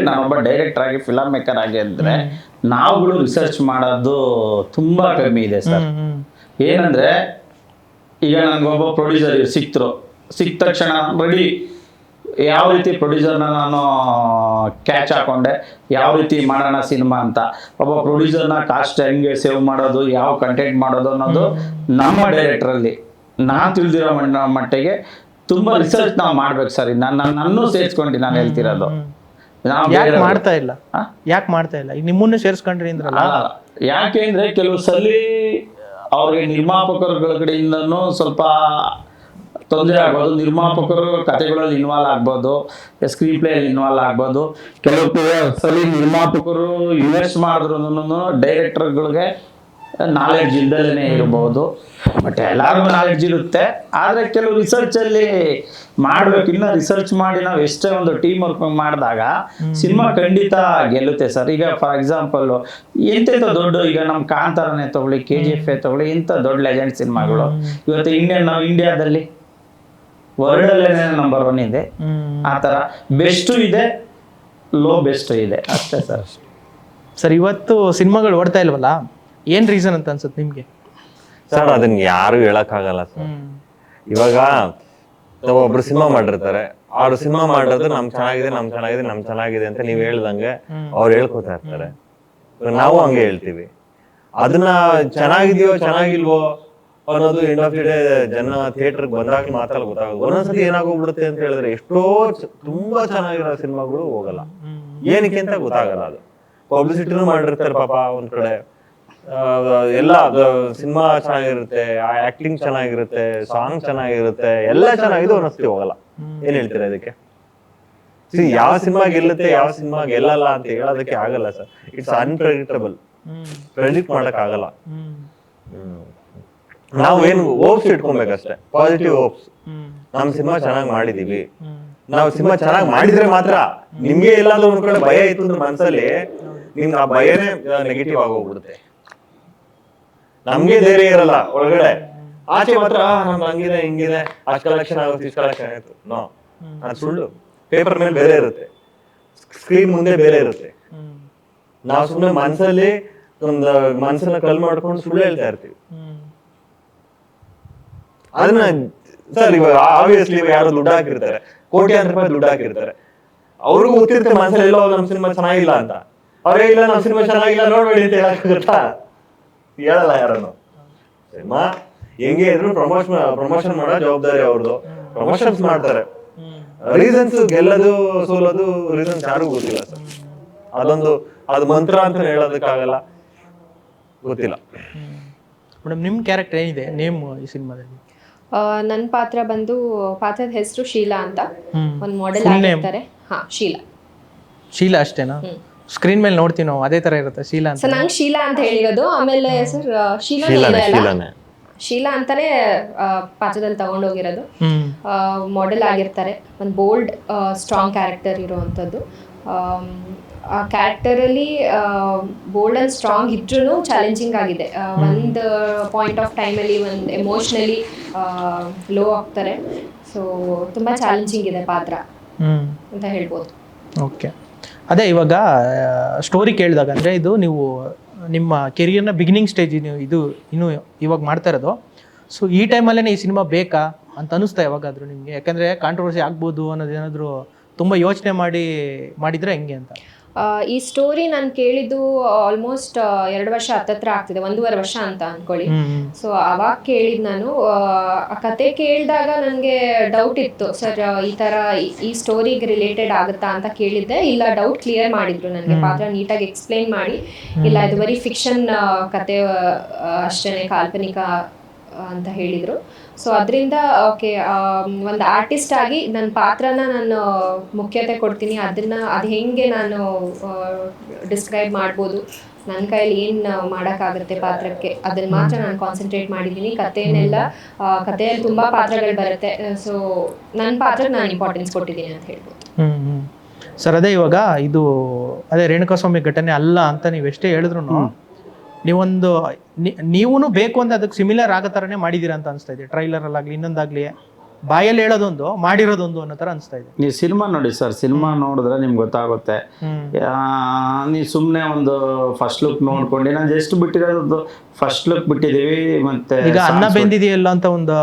ನಾನೊಬ್ಬ ಡೈರೆಕ್ಟರ್ ಆಗಿ ಫಿಲಮ್ ಮೇಕರ್ ಆಗಿ ಅಂದ್ರೆ ನಾವುಗಳು ರಿಸರ್ಚ್ ಮಾಡೋದು ತುಂಬಾ ಕಮ್ಮಿ ಇದೆ ಸರ್. ಏನಂದ್ರೆ ಈಗ ನನಗೊಬ್ಬ ಪ್ರೊಡ್ಯೂಸರ್ ಸಿಕ್ಕ ತಕ್ಷಣ ರೆಡಿ, ಯಾವ ರೀತಿ ಪ್ರೊಡ್ಯೂಸರ್ನ ನಾನು ಕ್ಯಾಚ್ ಹಾಕೊಂಡೆ, ಯಾವ ರೀತಿ ಮಾಡೋಣ ಸಿನಿಮಾ ಅಂತ. ಒಬ್ಬ ಪ್ರೊಡ್ಯೂಸರ್ನ ಕಾಸ್ಟ್ ಹೆಂಗೆ ಸೇವ್ ಮಾಡೋದು, ಯಾವ ಕಂಟೆಂಟ್ ಮಾಡೋದು ಅನ್ನೋದು ನಮ್ಮ ಡೈರೆಕ್ಟ್ರಲ್ಲಿ ನಾನು ತಿಳಿದಿರೋ ಮಟ್ಟಿಗೆ ತುಂಬ ರಿಸರ್ಚ್ ನಾವು ಮಾಡ್ಬೇಕು ಸರ್. ನನ್ನನ್ನು ಸೇರಿಸ್ಕೊಂಡು ನಾನು ಹೇಳ್ತಿರೋದು. ಯಾಕೆ ಮಾಡ್ತಾ ಇಲ್ಲ ಈಗ ನಿಮ್ಮನ್ನು ಸೇರಿಸ್ಕೊಂಡ್ರಿ ಅಂದ್ರಲ್ಲ? ಯಾಕೆ ಅಂದ್ರೆ ಕೆಲವು ಸಲ ಅವ್ರಿಗೆ ನಿರ್ಮಾಪಕರುಗಳ ಕಡೆಯಿಂದನೂ ಸ್ವಲ್ಪ ತೊಂದರೆ ಆಗ್ಬೋದು. ನಿರ್ಮಾಪಕರು ಕಥೆಗಳಲ್ಲಿ ಇನ್ವಾಲ್ವ್ ಆಗ್ಬೋದು, ಸ್ಕ್ರೀನ್ ಪ್ಲೇ ಇನ್ವಾಲ್ವ್ ಆಗ್ಬೋದು. ಕೆಲವು ಸಲ ನಿರ್ಮಾಪಕರು ಇನ್ವೆಸ್ಟ್ ಮಾಡಿದ್ರು ಡೈರೆಕ್ಟರ್ಗಳಿಗೆ ನಾಲೆಡ್ಜ್ ಇಲ್ದಲೇ ಇರಬಹುದು. ಬಟ್ ಎಲ್ಲರಿಗೂ ನಾಲೆಡ್ಜ್ ಇರುತ್ತೆ, ಆದರೆ ಕೆಲವು ರಿಸರ್ಚಲ್ಲಿ ಮಾಡ್ಬೇಕು. ಇನ್ನು ರಿಸರ್ಚ್ ಮಾಡಿ ನಾವು ಎಷ್ಟೇ ಒಂದು ಟೀಮ್ ವರ್ಕ್ ಮಾಡಿದಾಗ ಸಿನಿಮಾ ಖಂಡಿತ ಗೆಲ್ಲುತ್ತೆ ಸರ್. ಈಗ ಫಾರ್ ಎಕ್ಸಾಂಪಲ್ ಎಂತೆಂಥ ದೊಡ್ಡ, ಈಗ ನಮ್ಮ ಕಾಂತಾರನೇ ತಗೊಳ್ಳಿ, KGF ತಗೊಳ್ಳಿ, ಇಂಥ ದೊಡ್ಡ ಲೆಜೆಂಡ್ ಸಿನಿಮಾಗಳು ಇವತ್ತು ಇಂಡಿಯಾದಲ್ಲಿ ವರ್ಲ್ಡಲ್ಲೇ ನಂಬರ್ 1 ಇದೆ. ಆ ಥರ ಬೆಸ್ಟು ಇದೆ, ಲೋ ಬೆಸ್ಟ್ ಇದೆ ಅಷ್ಟೇ ಸರ್. ಸರ್, ಇವತ್ತು ಸಿನಿಮಾಗಳು ಓಡ್ತಾ ಇಲ್ವಲ್ಲ, ಏನ್ ರೀಸನ್ ಅಂತ ಅನ್ಸುತ್ತೆ ನಿಮ್ಗೆ? ಸರ್, ಅದನ್ನ ಯಾರು ಹೇಳಕ್ಕಾಗಲ್ಲ ಸರ್. ಇವಾಗ ಒಬ್ರು ಸಿನಿಮಾ ಮಾಡಿರ್ತಾರೆ, ಅವ್ರು ಸಿನಿಮಾ ಮಾಡಿರೋದು ನಮ್ ಚೆನ್ನಾಗಿದೆ ಅಂತ ನೀವ್ ಹೇಳ್ದಂಗೆ ಅವ್ರು ಹೇಳ್ಕೊತಾ ಇರ್ತಾರೆ. ನಾವು ಹಂಗೆ ಹೇಳ್ತೀವಿ. ಅದನ್ನ ಚೆನ್ನಾಗಿದೆಯೋ ಚೆನ್ನಾಗಿಲ್ವೋ ಅನ್ನೋದು ಎಂಡ್ ಆಫ್ ದಿ ಡೇ ಜನ ಥಿಯೇಟರ್ಗೆ ಬಂದಾಗ ಮಾತ್ರ ಗೊತ್ತಾಗೋದು. ಒಂದೊಂದ್ಸತಿ ಏನಾಗೋಗ್ಬಿಡುತ್ತೆ ಅಂತ ಹೇಳಿದ್ರೆ ಎಷ್ಟೋ ತುಂಬಾ ಚೆನ್ನಾಗಿರೋ ಸಿನಿಮಾಗಳು ಹೋಗಲ್ಲ. ಏನಕ್ಕೆ ಅಂತ ಗೊತ್ತಾಗಲ್ಲ. ಅದು ಪಬ್ಲಿಸಿಟಿನೂ ಮಾಡಿರ್ತಾರೆ ಪಾಪ ಒಂದ್ ಕಡೆ, ಎಲ್ಲ ಸಿನಿಮಾ ಚೆನ್ನಾಗಿರುತ್ತೆ, ಆಕ್ಟಿಂಗ್ ಚೆನ್ನಾಗಿರುತ್ತೆ, ಸಾಂಗ್ ಚೆನ್ನಾಗಿರುತ್ತೆ, ಎಲ್ಲ ಚೆನ್ನಾಗಿದೆ, ಒಂದೊಂದ್ಸತಿ ಹೋಗಲ್ಲ. ಏನ್ ಹೇಳ್ತೀರಾ ಇದಕ್ಕೆ? ಯಾವ ಸಿನಿಮಾ ಗೆಲ್ಲುತ್ತೆ, ಯಾವ ಸಿನಿಮಾ ಗೆಲ್ಲಲ್ಲ ಅಂತ ಹೇಳೋದಕ್ಕೆ ಆಗಲ್ಲ ಸರ್. ಇಟ್ಸ್ ಅನ್ಪ್ರೆಡಿಕ್ಟಬಲ್, ಪ್ರೆಡಿಕ್ಟ್ ಮಾಡಕ್ ಆಗಲ್ಲ. ನಾವೇನು ಹೋಪ್ಸ್ ಇಟ್ಕೊಬೇಕಷ್ಟೇ, ಪಾಸಿಟಿವ್ ಹೋಪ್ಸ್. ನಮ್ ಸಿನಿಮಾ ಚೆನ್ನಾಗಿ ಮಾಡಿದೀವಿ, ನಾವು ಸಿನಿಮಾ ಚೆನ್ನಾಗಿ ಮಾಡಿದ್ರೆ ಮಾತ್ರ. ನಿಮ್ಗೆ ಎಲ್ಲಾದ್ರೂ ಒಂದ್ ಕಡೆ ಭಯ ಇತ್ತು ಅಂದ್ರೆ ಮನ್ಸಲ್ಲಿ, ನಿಮ್ಗೆ ಆ ಭಯನೇ ನೆಗೆಟಿವ್ ಆಗೋಗ್ಬಿಡುತ್ತೆ. ನಮ್ಗೆ ಧೈರ್ಯ ಇರಲ್ಲ ಒಳಗಡೆ, ಆಚೆ ಮಾತ್ರ ನಮ್ಗೆ ಹಂಗಿದೆ ಹಿಂಗಿದೆ, ಅಷ್ಟು ಕಲೆಕ್ಷನ್ ಆಗುತ್ತೆ ಇಷ್ಟು ಕಲೆಕ್ಷನ್ ಆಯ್ತು. ನೋ, ಅದು ಸುಳ್ಳು. ಪೇಪರ್ ಮೇಲೆ ಬೇರೆ ಇರುತ್ತೆ, ಸ್ಕ್ರೀನ್ ಮುಂದೆ ಬೇರೆ ಇರುತ್ತೆ. ನಾವು ಸುಮ್ಮನೆ ಮನ್ಸಲ್ಲಿ ಒಂದು ಮನ್ಸನ್ನ ಕಲ್ ಮಾಡ್ಕೊಂಡು ಸುಳ್ಳು ಹೇಳ್ತಾ ಇರ್ತೀವಿ. ಅದನ್ನ ಸರ್ ಇವಾಗ ಆಬ್ವಿಯಸ್ಲಿ ಯಾರು ದುಡ್ಡು ಹಾಕಿರ್ತಾರೆ, ಕೋಟ್ಯಾಂತರ ರೂಪಾಯಿ ದುಡ್ಡು ಹಾಕಿರ್ತಾರೆ, ಅವ್ರಿಗೂ ಗೊತ್ತಿರುತ್ತೆ ಮನ್ಸಲ್ಲಿ ಎಲ್ಲೋ ನಮ್ ಸಿನಿಮಾ ಚೆನ್ನಾಗಿಲ್ಲ ಅಂತ. ಅವರೇ ಇಲ್ಲ ನಮ್ ಸಿನಿಮಾ ಚೆನ್ನಾಗಿಲ್ಲ ನೋಡ್ಬೇಡಿ ಅಂತ ಹೇಳಕ್ಕಾಗುತ್ತಾ? ಹೇಳಲ್ಲ ಯಾರನ್ನು. ಸಿನಿಮಾ ಹೆಂಗೆ ಇದ್ರು ಪ್ರಮೋಷನ್ ಮಾಡೋ ಜವಾಬ್ದಾರಿ ಅವ್ರದ್ದು. ಪ್ರಮೋಷನ್ಸ್ ಮಾಡ್ತಾರೆ. ರೀಸನ್ಸ್ ಗೆಲ್ಲದು ಸೋಲೋದು ರೀಸನ್ಸ್ ಯಾರಿಗೂ ಗೊತ್ತಿಲ್ಲ ಸರ್. ಅದು ಮಂತ್ರ ಅಂತ ಹೇಳೋದಕ್ಕಾಗಲ್ಲ, ಗೊತ್ತಿಲ್ಲ. ಮೇಡಮ್ ನಿಮ್ಮ ಕ್ಯಾರೆಕ್ಟರ್ ಏನಿದೆ ನೇಮ್ ಈ ಸಿನಿಮಾದಲ್ಲಿ? ನನ್ನ ಪಾತ್ರ ಬಂದು, ಪಾತ್ರದ ಹೆಸರು ಶೀಲಾ ಅಂತ, ಒಂದು ಮಾಡೆಲ್ ಆಗಿರ್ತಾರೆ. ಹಾ, ಶೀಲಾ ಅಷ್ಟೇನಾ? ಸ್ಕ್ರೀನ್ ಮೇಲೆ ನೋಡ್ತೀವಿ ನಾವು, ಅದೇ ತರ ಇರುತ್ತೆ ಶೀಲಾ ಅಂತ. ಸೊ ನಂಗೆ ಶೀಲಾ ಅಂತ ಹೇಳಿರೋದು. ಆಮೇಲೆ ಸರ್ ಶೀಲಾ ಅಂತಾನೆ ಪಾತ್ರದಲ್ಲಿ ತಗೊಂಡೋಗಿರೋದು. ಮಾಡೆಲ್ ಆಗಿರ್ತಾರೆ, ಒಂದು ಬೋಲ್ಡ್ ಸ್ಟ್ರಾಂಗ್ ಕ್ಯಾರೆಕ್ಟರ್ ಇರುವಂಥದ್ದು. ಆ ಕ್ಯಾರೆಕ್ಟರಲ್ಲಿ ಬೋಲ್ಡ್ ಅಂಡ್ ಸ್ಟ್ರಾಂಗ್ ಇದ್ರೂ ಚಾಲೆಂಜಿಂಗ್ ಆಗಿದೆ. ಒಂದು ಪಾಯಿಂಟ್ ಆಫ್ ಟೈಮಲ್ಲಿ ಒಂದು ಎಮೋಷ್ನಲಿ ಲೋ ಆಗ್ತಾರೆ. ಸೊ ತುಂಬ ಚಾಲೆಂಜಿಂಗ್ ಇದೆ ಪಾತ್ರ ಅಂತ ಹೇಳ್ಬೋದು. ಓಕೆ, ಅದೇ ಇವಾಗ ಸ್ಟೋರಿ ಕೇಳಿದಾಗ ಅಂದರೆ ಇದು ನೀವು ನಿಮ್ಮ ಕೆರಿಯರ್ನ ಬಿಗಿನಿಂಗ್ ಸ್ಟೇಜ್ ಇದು ಇನ್ನು ಇವಾಗ ಮಾಡ್ತಾ ಇರೋದು. ಸೊ ಈ ಟೈಮಲ್ಲೇ ಈ ಸಿನಿಮಾ ಬೇಕಾ ಅಂತ ಅನಿಸ್ತಾ ಯಾವಾಗಾದರೂ ನಿಮಗೆ? ಯಾಕಂದರೆ ಕಾಂಟ್ರವರ್ಸಿ ಆಗ್ಬೋದು ಅನ್ನೋದೇನಾದರೂ ತುಂಬ ಯೋಚನೆ ಮಾಡಿದರೆ ಹೆಂಗೆ ಅಂತ? ಈ ಸ್ಟೋರಿ ನಾನು ಕೇಳಿದ್ದು ಆಲ್ಮೋಸ್ಟ್ 2 ವರ್ಷ ಹತ್ತತ್ರ ಆಗ್ತಿದೆ, 1.5 ವರ್ಷ ಅಂತ ಅಂದ್ಕೊಳ್ಳಿ. ಸೊ ಅವಾಗ ಕೇಳಿದ್ ನಾನು. ಆ ಕತೆ ಕೇಳಿದಾಗ ನನಗೆ ಡೌಟ್ ಇತ್ತು, ಸರ್ ಈ ಥರ ಈ ಸ್ಟೋರಿಗೆ ರಿಲೇಟೆಡ್ ಆಗುತ್ತಾ ಅಂತ ಕೇಳಿದ್ದೆ. ಇಲ್ಲ, ಡೌಟ್ ಕ್ಲಿಯರ್ ಮಾಡಿದ್ರು ನನಗೆ, ಪಾತ್ರ ನೀಟಾಗಿ ಎಕ್ಸ್ಪ್ಲೈನ್ ಮಾಡಿ, ಇಲ್ಲ ಇದು ಬರೀ ಫಿಕ್ಷನ್ ಕತೆ ಅಷ್ಟೇ, ಕಾಲ್ಪನಿಕ ಅಂತ ಹೇಳಿದರು. ಸೊ ಅದರಿಂದ ಓಕೆ, ಒಂದು ಆರ್ಟಿಸ್ಟ್ ಆಗಿ ನನ್ನ ಪಾತ್ರನ ನಾನು ಮುಖ್ಯತೆ ಕೊಡ್ತೀನಿ. ಅದು ಹೆಂಗೆ ನಾನು ಡಿಸ್ಕ್ರೈಬ್ ಮಾಡ್ಬೋದು, ನನ್ನ ಕೈಯಲ್ಲಿ ಏನು ಮಾಡೋಕ್ಕಾಗುತ್ತೆ ಪಾತ್ರಕ್ಕೆ, ಅದನ್ನು ಮಾತ್ರ ನಾನು ಕಾನ್ಸಂಟ್ರೇಟ್ ಮಾಡಿದ್ದೀನಿ. ಕಥೆಯನ್ನೆಲ್ಲ, ಕಥೆಯಲ್ಲಿ ತುಂಬ ಪಾತ್ರಗಳು ಬರುತ್ತೆ. ಸೊ ನನ್ನ ಪಾತ್ರಕ್ಕೆ ನಾನು ಇಂಪಾರ್ಟೆನ್ಸ್ ಕೊಟ್ಟಿದ್ದೀನಿ ಅಂತ ಹೇಳ್ಬೋದು. ಸರ್ ಅದೇ ಇವಾಗ ಇದು ರೇಣುಕಾಸ್ವಾಮಿ ಘಟನೆ ಅಲ್ಲ ಅಂತ ನೀವು ಎಷ್ಟೇ ಹೇಳಿದ್ರು, ನೀವೊಂದು ನೀವೂ ಬೇಕು ಅಂತ ಅದಕ್ಕೆ ಸಿಮಿಲರ್ ಆಗೋ ಥರನೇ ಮಾಡಿದ್ದೀರಾ ಅಂತ ಅನಿಸ್ತಾ ಇದೆ. ಟ್ರೈಲರಲ್ಲಾಗಲಿ ಇನ್ನೊಂದಾಗಲಿ ಬಾಯಲ್ಲಿ ಹೇಳೋದೊಂದು ಮಾಡಿರೋದೊಂದು ಅನ್ನೋ ಥರ ಅನಿಸ್ತಾ ಇದೆ. ನೀವು ಸಿನಿಮಾ ನೋಡಿ ಸರ್, ಸಿನಿಮಾ ನೋಡಿದ್ರೆ ನಿಮ್ಗೆ ಗೊತ್ತಾಗುತ್ತೆ. ನೀವು ಸುಮ್ಮನೆ ಒಂದು ಫಸ್ಟ್ ಲುಕ್ ನೋಡ್ಕೊಂಡು, ನಾನು ಜಸ್ಟ್ ಬಿಟ್ಟಿರೋದು ಫಸ್ಟ್ ಲುಕ್ ಬಿಟ್ಟಿದ್ದೀವಿ. ಮತ್ತೆ ಈಗ ಅನ್ನ ಬೆಂದಿದೆಯಲ್ಲ ಅಂತ ಒಂದು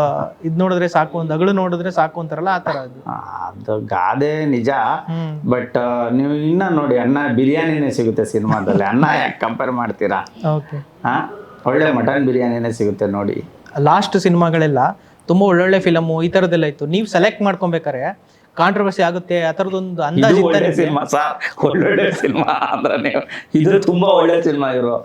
ಇದು ನೋಡಿದ್ರೆ ಸಾಕು, ಒಂದು ಅಗಳು ನೋಡಿದ್ರೆ ಸಾಕು ಅಂತಾರಲ್ಲ, ಆ ಥರ ಅದು ಗಾದೆ ನಿಜ. ಬಟ್ ನೀವು ಇನ್ನ ನೋಡಿ, ಅನ್ನ ಬಿರಿಯಾನಿನೇ ಸಿಗುತ್ತೆ ಸಿನಿಮಾದಲ್ಲಿ, ಅನ್ನ ಯಾಕೆ ಕಂಪೇರ್ ಮಾಡ್ತೀರಾ? ಓಕೆ, ಒಳ್ಳೆ ಮಟನ್ ಬಿರಿಯಾನಿನೇ ಸಿಗುತ್ತೆ ನೋಡಿ. ಲಾಸ್ಟ್ ಸಿನಿಮಾಗಳೆಲ್ಲ ತುಂಬ ಒಳ್ಳೊಳ್ಳೆ ಫಿಲಮು ಈ ಥರದ್ದೆಲ್ಲ ಇತ್ತು. ನೀವು ಸೆಲೆಕ್ಟ್ ಮಾಡ್ಕೊಬೇಕಾರೆ ಕಾಂಟ್ರವರ್ಸಿ ಆಗುತ್ತೆ ಆ ಥರದೊಂದು ಅಂದಾಜು ಸಿನಿಮಾ ಸರ್, ಒಳ್ಳೊಳ್ಳೆ ಸಿನಿಮಾ ಅಂದ್ರೆ ಇದು ತುಂಬಾ ಒಳ್ಳೆ ಸಿನಿಮಾ ಇರೋ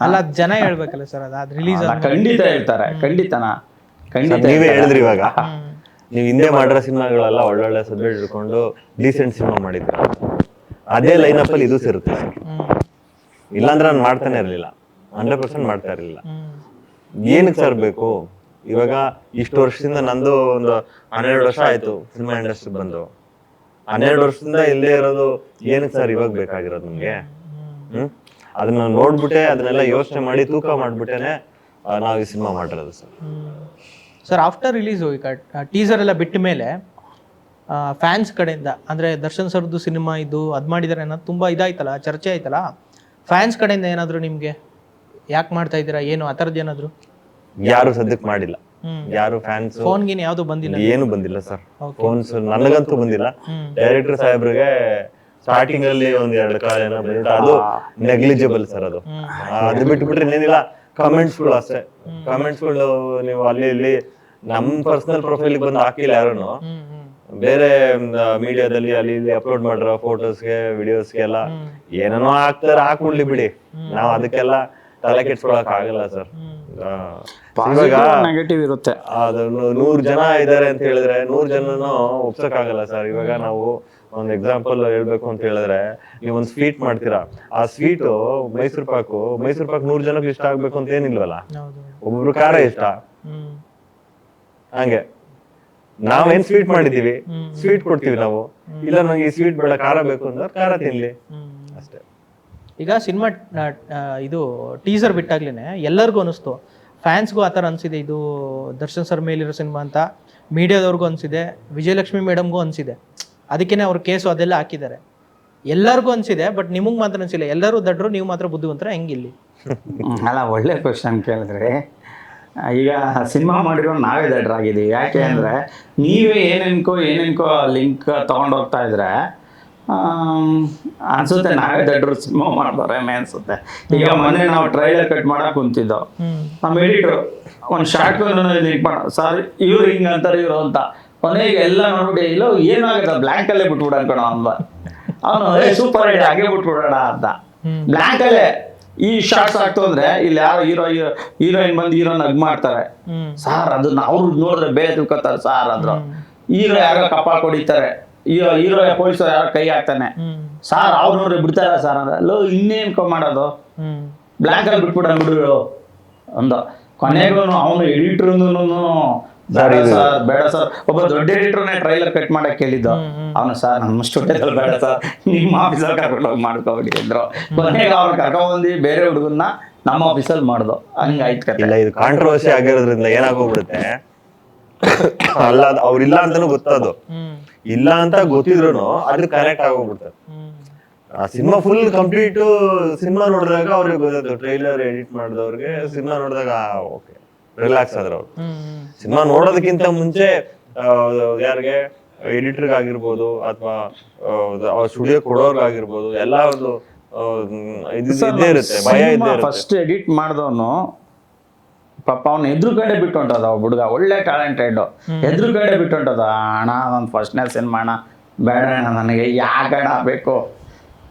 ಅಲ್ಲ, ಜನ ಹೇಳ್ಬೇಕಲ್ಲ ಸರ್, ಅದು ರಿಲೀಸ್ ಖಂಡಿತ ಹೇಳ್ತಾರೆ. ಖಂಡಿತ ನೀವೇ ಹೇಳಿದ್ರಿ. ಇವಾಗ ನೀವು ಹಿಂದೆ ಮಾಡಿರೋ ಸಿನಿಮಾಗಳೆಲ್ಲ ಒಳ್ಳೊಳ್ಳೆ ಸಬ್ಜೆಕ್ಟ್ ಇಟ್ಕೊಂಡು ಡೀಸೆಂಟ್ ಸಿನಿಮಾ ಮಾಡಿದ್ರ, ಅದೇ ಲೈನಪ್ ಅಲ್ಲಿ ಇದು ಸೇರುತ್ತೆ ಸರ್. ಇಲ್ಲಾಂದ್ರೆ ನಾನು ಮಾಡ್ತಾನೆ ಇರಲಿಲ್ಲ, 100% ಮಾಡ್ತಾ ಇರಲಿಲ್ಲ. ಏನಕ್ಕೆ ಸರ್ ಬೇಕು? ಇವಾಗ ಇಷ್ಟು ವರ್ಷದಿಂದ ನಂದು ಒಂದು 12 ವರ್ಷ ಆಯ್ತು ಸಿನಿಮಾ ಇಂಡಸ್ಟ್ರಿ ಬಂದು. 12 ವರ್ಷದಿಂದ ಇಲ್ಲೇ ಇರೋದು ಏನಕ್ಕೆ ಸರ್ ಇವಾಗ ಬೇಕಾಗಿರೋದು ನಮ್ಗೆ? ಅದನ್ನ ನೋಡ್ಬಿಟ್ಟೆ, ಅದನ್ನೆಲ್ಲ ಯೋಚನೆ ಮಾಡಿ ತೂಕ ಮಾಡ್ಬಿಟ್ಟೆನೆ ನಾವು ಈ ಸಿನಿಮಾ ಮಾಡಿರೋದು ಸರ್. ಸರ್ ಆಫ್ಟರ್ ರಿಲೀಸು ಈಗ ಟೀಸರ್ ಎಲ್ಲ ಬಿಟ್ಟ ಮೇಲೆ ಫ್ಯಾನ್ಸ್ ಕಡೆಯಿಂದ, ಅಂದರೆ ದರ್ಶನ್ ಸರ್ದು ಸಿನಿಮಾ ಇದು ಅದು ಮಾಡಿದಾರೆ ಅನ್ನೋದು ತುಂಬ ಇದಾಯ್ತಲ್ಲ, ಚರ್ಚೆ ಆಯ್ತಲ್ಲ. ಫ್ಯಾನ್ಸ್ ಕಡೆಯಿಂದ ಏನಾದರೂ ನಿಮಗೆ ಯಾಕೆ ಮಾಡ್ತಾ ಇದ್ದೀರಾ ಏನು ಆ ಥರದ್ದು ಏನಾದರೂ? ಯಾರು ಸದ್ಯಕ್ಕೆ ಮಾಡಿಲ್ಲ, ಯಾರು ಫ್ಯಾನ್ಸ್ ಫೋನ್ಗೇನು ಯಾವುದು ಬಂದಿಲ್ಲ? ಏನು ಬಂದಿಲ್ಲ ಸರ್, ಫೋನ್ಸ್ ನನಗಂತೂ ಬಂದಿಲ್ಲ. ಡೈರೆಕ್ಟರ್ ಸಾಹೇಬ್ರಿಗೆ ಸ್ಟಾರ್ಟಿಂಗ್ ಅಲ್ಲಿ 1-2 ಕಾಲ್ ಏನೋ ಬಂದಿತ್ತು, ಅದು ನೆಗ್ಲಿಜಿಬಲ್ ಸರ್. ಅದು ಬಿಟ್ಬಿಟ್ರೆ ಏನಿಲ್ಲ. ಕಮೆಂಟ್ಸ್ಗಳು ಅಷ್ಟೇ, ಕಮೆಂಟ್ಸ್ಗಳು ನೀವು ಅಲ್ಲಿ ಇಲ್ಲಿ ನಮ್ಮ ಪರ್ಸನಲ್ ಪ್ರೊಫೈಲ್ ಬಂದು ಹಾಕಿಲ್ಲ ಯಾರು, ಬೇರೆ ಮೀಡಿಯಾದಲ್ಲಿ ಅಲ್ಲಿ ಇಲ್ಲಿ ಅಪ್ಲೋಡ್ ಮಾಡಿರೋ ಫೋಟೋಸ್ಗೆ ವಿಡಿಯೋಸ್ಗೆಲ್ಲ ಏನೇನೋ ಹಾಕ್ತಾರೆ, ಹಾಕೊಳ್ಳಿ ಬಿಡಿ. ನಾವು ಅದಕ್ಕೆಲ್ಲ ತಲೆ ಕೆಡ್ಸ್ಕೊಳಕ್ ಆಗಲ್ಲ ಸರ್. ಇವಾಗ ನೆಗೆಟಿವ್ ಇರುತ್ತೆ. ಅದು 100 ಜನ ಇದಾರೆ ಅಂತ ಹೇಳಿದ್ರೆ 100 ಜನನು ಒಪ್ಸಕ್ ಆಗಲ್ಲ ಸರ್. ಇವಾಗ ನಾವು ಒಂದ್ ಎಕ್ಸಾಂಪಲ್ ಹೇಳ್ಬೇಕು ಅಂತ ಹೇಳಿದ್ರೆ, ನೀವು ಒಂದ್ ಸ್ವೀಟ್ ಮಾಡ್ತೀರಾ, ಆ ಸ್ವೀಟು ಮೈಸೂರು ಪಾಕ್ 100 ಜನಕ್ಕೆ ಇಷ್ಟ ಆಗ್ಬೇಕು ಅಂತ ಏನಿಲ್ವಲ್ಲ. ಒಬ್ಬೊಬ್ರು ಖಾರ ಇಷ್ಟ, ಹಂಗೆ ನಾವೇನ್ ಸ್ವೀಟ್ ಮಾಡಿದೀವಿ, ಸ್ವೀಟ್ ಕೊಡ್ತೀವಿ ನಾವು. ಇಲ್ಲ ನಂಗೆ ಈ ಸ್ವೀಟ್ ಬೇಡ, ಖಾರ ಬೇಕು ಅಂದ್ರೆ ಖಾರ ತಿನ್ಲಿ ಅಷ್ಟೇ. ಈಗ ಸಿನಿಮಾ ಇದು ಟೀಸರ್ ಬಿಟ್ಟಾಗ್ಲೇನೆ ಎಲ್ಲರಿಗೂ ಅನಿಸ್ತು, ಫ್ಯಾನ್ಸ್ಗೂ ಆ ಥರ ಅನಿಸಿದೆ ಇದು ದರ್ಶನ್ ಸರ್ ಮೇಲಿರೋ ಸಿನಿಮಾ ಅಂತ, ಮೀಡಿಯಾದವ್ರಿಗೂ ಅನಿಸಿದೆ, ವಿಜಯಲಕ್ಷ್ಮಿ ಮೇಡಮ್ಗೂ ಅನಿಸಿದೆ. ಅದಕ್ಕೇ ಅವ್ರ ಕೇಸು ಅದೆಲ್ಲ ಹಾಕಿದ್ದಾರೆ. ಎಲ್ಲರಿಗೂ ಅನಿಸಿದೆ, ಬಟ್ ನಿಮಗೆ ಮಾತ್ರ ಅನಿಸಿಲ್ಲ. ಎಲ್ಲರೂ ದಡ್ರು, ನೀವು ಮಾತ್ರ ಬುದ್ಧಿವಂತರ, ಹೆಂಗಿಲ್ಲಿ? ಅಲ್ಲ, ಒಳ್ಳೆ ಕ್ವಶನ್ ಕೇಳಿದ್ರಿ. ಈಗ ಸಿನಿಮಾ ಮಾಡಿರೋ ನಾವೇ ದಡ್ರಾಗಿದ್ದೀವಿ. ಯಾಕೆ ಅಂದರೆ ನೀವೇ ಏನೇನ್ಕೋ ಲಿಂಕ್ ತೊಗೊಂಡೋಗ್ತಾ ಇದ್ರೆ ಅನ್ಸುತ್ತೆ ನಾವೇ ದಡ್ರು ಸಿನಿಮಾ ಮಾಡ್ತಾರೆ ಅನ್ಸುತ್ತೆ. ಈಗ ಮೊನ್ನೆ ನಾವು ಟ್ರೈಲರ್ ಕಟ್ ಮಾಡಕ್ ಕುಂತಿದ್ದೋ, ನಮ್ಮ ಎಡಿಟ್ರು ಒಂದು ಶಾರ್ಟ್ ಲಿಂಕ್ ಮಾಡ, ಸಾರಿ ಇವ್ರು ಹಿಂಗೆ ಅಂತಾರೆ ಇವರು ಅಂತ, ಕೊನೆಗೆ ಎಲ್ಲ ನೋಡ್ಬಿಟ್ಟು ಇಲ್ಲ ಏನಾಗುತ್ತೆ ಬ್ಲ್ಯಾಂಕಲ್ಲೇ ಬಿಟ್ಬಿಡೋಣ ಕಣ ಅಂದ. ಅವನು ಸೂಪರ್ ಐಡಿಯಾ, ಹಾಗೆ ಬಿಟ್ಬಿಡೋಣ ಅಂತ. ಬ್ಲ್ಯಾಂಕಲ್ಲೇ ಈ ಶಾರ್ಟ್ಸ್ ಆಗ್ತು ಅಂದ್ರೆ ಇಲ್ಲಿ ಯಾರೋ ಹೀರೋಯಿನ್ ಬಂದು ಹೀರೋನ್ ಹಗ್ ಮಾಡ್ತಾರೆ ಸಾರ್, ಅದನ್ನ ಅವ್ರು ನೋಡಿದ್ರೆ ಬೇರೆ ತಿಳ್ಕೊತಾರೆ ಸಾರ್ ಅಂದ್ರು. ಹೀರೋ ಯಾರೋ ಕಪಾಳ ಹೊಡಿತಾರೆ, ಹೀರೋ ಪೊಲೀಸ್ ಯಾರೋ ಕೈ ಹಾಕ್ತಾನೆ ಸಾರ್, ಅವ್ರು ನೋಡ್ರೆ ಬಿಡ್ತಾರ ಸಾರ್ ಅಂದ್ರೆ, ಲೋ ಇನ್ನೇನ್ಕೊ ಮಾಡೋದು, ಬ್ಲ್ಯಾಂಕ್ ಅಲ್ಲಿ ಬಿಟ್ಬಿಡ ಬಿಡು ಅಂದ. ಕೊನೆಗೂ ಅವನು ಎಡಿಟರ್ ಬೇಡ ಸರ್, ಒಬ್ಬ ದೊಡ್ಡ ಎಡಿಟರ್ನೇ ಟ್ರೈಲರ್ ಕಟ್ ಮಾಡಕ್ ಕೇಳಿದ್ದು. ಅವನು ಸರ್ ನಮ್ಮ ಸ್ಟುಡಿಯೋದಲ್ಲಿ ಬೇಡ ಸರ್, ನಿಮ್ಮ ಆಫೀಸಲ್ಲಿ ಕರ್ಕೊಂಡು ಹೋಗಿ ಮಾಡ್ಕೊಬಿಡಿ ಅಂದ್ರು. ಕೊನೆಗೆ ಅವ್ರು ಕರ್ಕೊಂಡ್ಬಂದು ಬೇರೆ ಹುಡುಗನ್ನ ನಮ್ಮ ಆಫೀಸಲ್ಲಿ ಮಾಡ್ದು. ಹಂಗಾಯ್ತು ಕತೆ. ಇಲ್ಲ, ಇದು ಕಾಂಟ್ರವರ್ಸಿ ಆಗಿರೋದ್ರಿಂದ ಏನಾಗೋಗ್ಬಿಡುತ್ತೆ, ಅಲ್ಲ ಅವ್ರಿಲ್ಲ ಅಂತಾನು ಗೊತ್ತದು, ಇಲ್ಲ ಅಂತ ಗೊತ್ತಿದ್ರು ಅದು ಕನೆಕ್ಟ್ ಆಗೋಗ್ಬಿಡ್ತದೆ. ಆ ಸಿನಿಮಾ ಫುಲ್ ಕಂಪ್ಲೀಟ್ ಸಿನಿಮಾ ನೋಡಿದಾಗ ಅವ್ರಿಗೆ ಗೊತ್ತಾಯ್ತು, ಟ್ರೈಲರ್ ಎಡಿಟ್ ಮಾಡಿದವ್ರಿಗೆ ಸಿನಿಮಾ ನೋಡಿದಾಗ ಓಕೆ ರಿಲ್ಯಾಕ್ಸ್ ಆದ್ರ ಅವ್ರು. ಸಿನಿಮಾ ನೋಡೋದಕ್ಕಿಂತ ಮುಂಚೆ ಯಾರಿಗೆ ಎಡಿಟರ್ಗ್ ಆಗಿರ್ಬೋದು ಅಥವಾ ಸ್ಟುಡಿಯೋ ಕೊಡೋರ್ಗಾಗಿರ್ಬೋದು ಎಲ್ಲ ಒಂದು ಇದ್ದೇ ಇರುತ್ತೆ, ಭಯ ಇದ್ದೇ ಇರುತ್ತೆ. ಫಸ್ಟ್ ಎಡಿಟ್ ಮಾಡಿದವನು ಪಾಪ ಅವ್ನು ಎದುರುಗಡೆ ಬಿಟ್ಟು ಹೊಂಟದ, ಹುಡುಗ ಒಳ್ಳೆ ಟ್ಯಾಲೆಂಟೆಡ್, ಎದುರುಗಡೆ ಬಿಟ್ಟು ಹೊಂಟದ. ಅಣ್ಣ ನಾನು ಫಸ್ಟ್ನೇ ಸಿನಿಮಾ ಅಣ್ಣ, ಬೇಡ ಅಣ್ಣ ನನಗೆ ಯಾಕಣ್ಣ ಬೇಕು.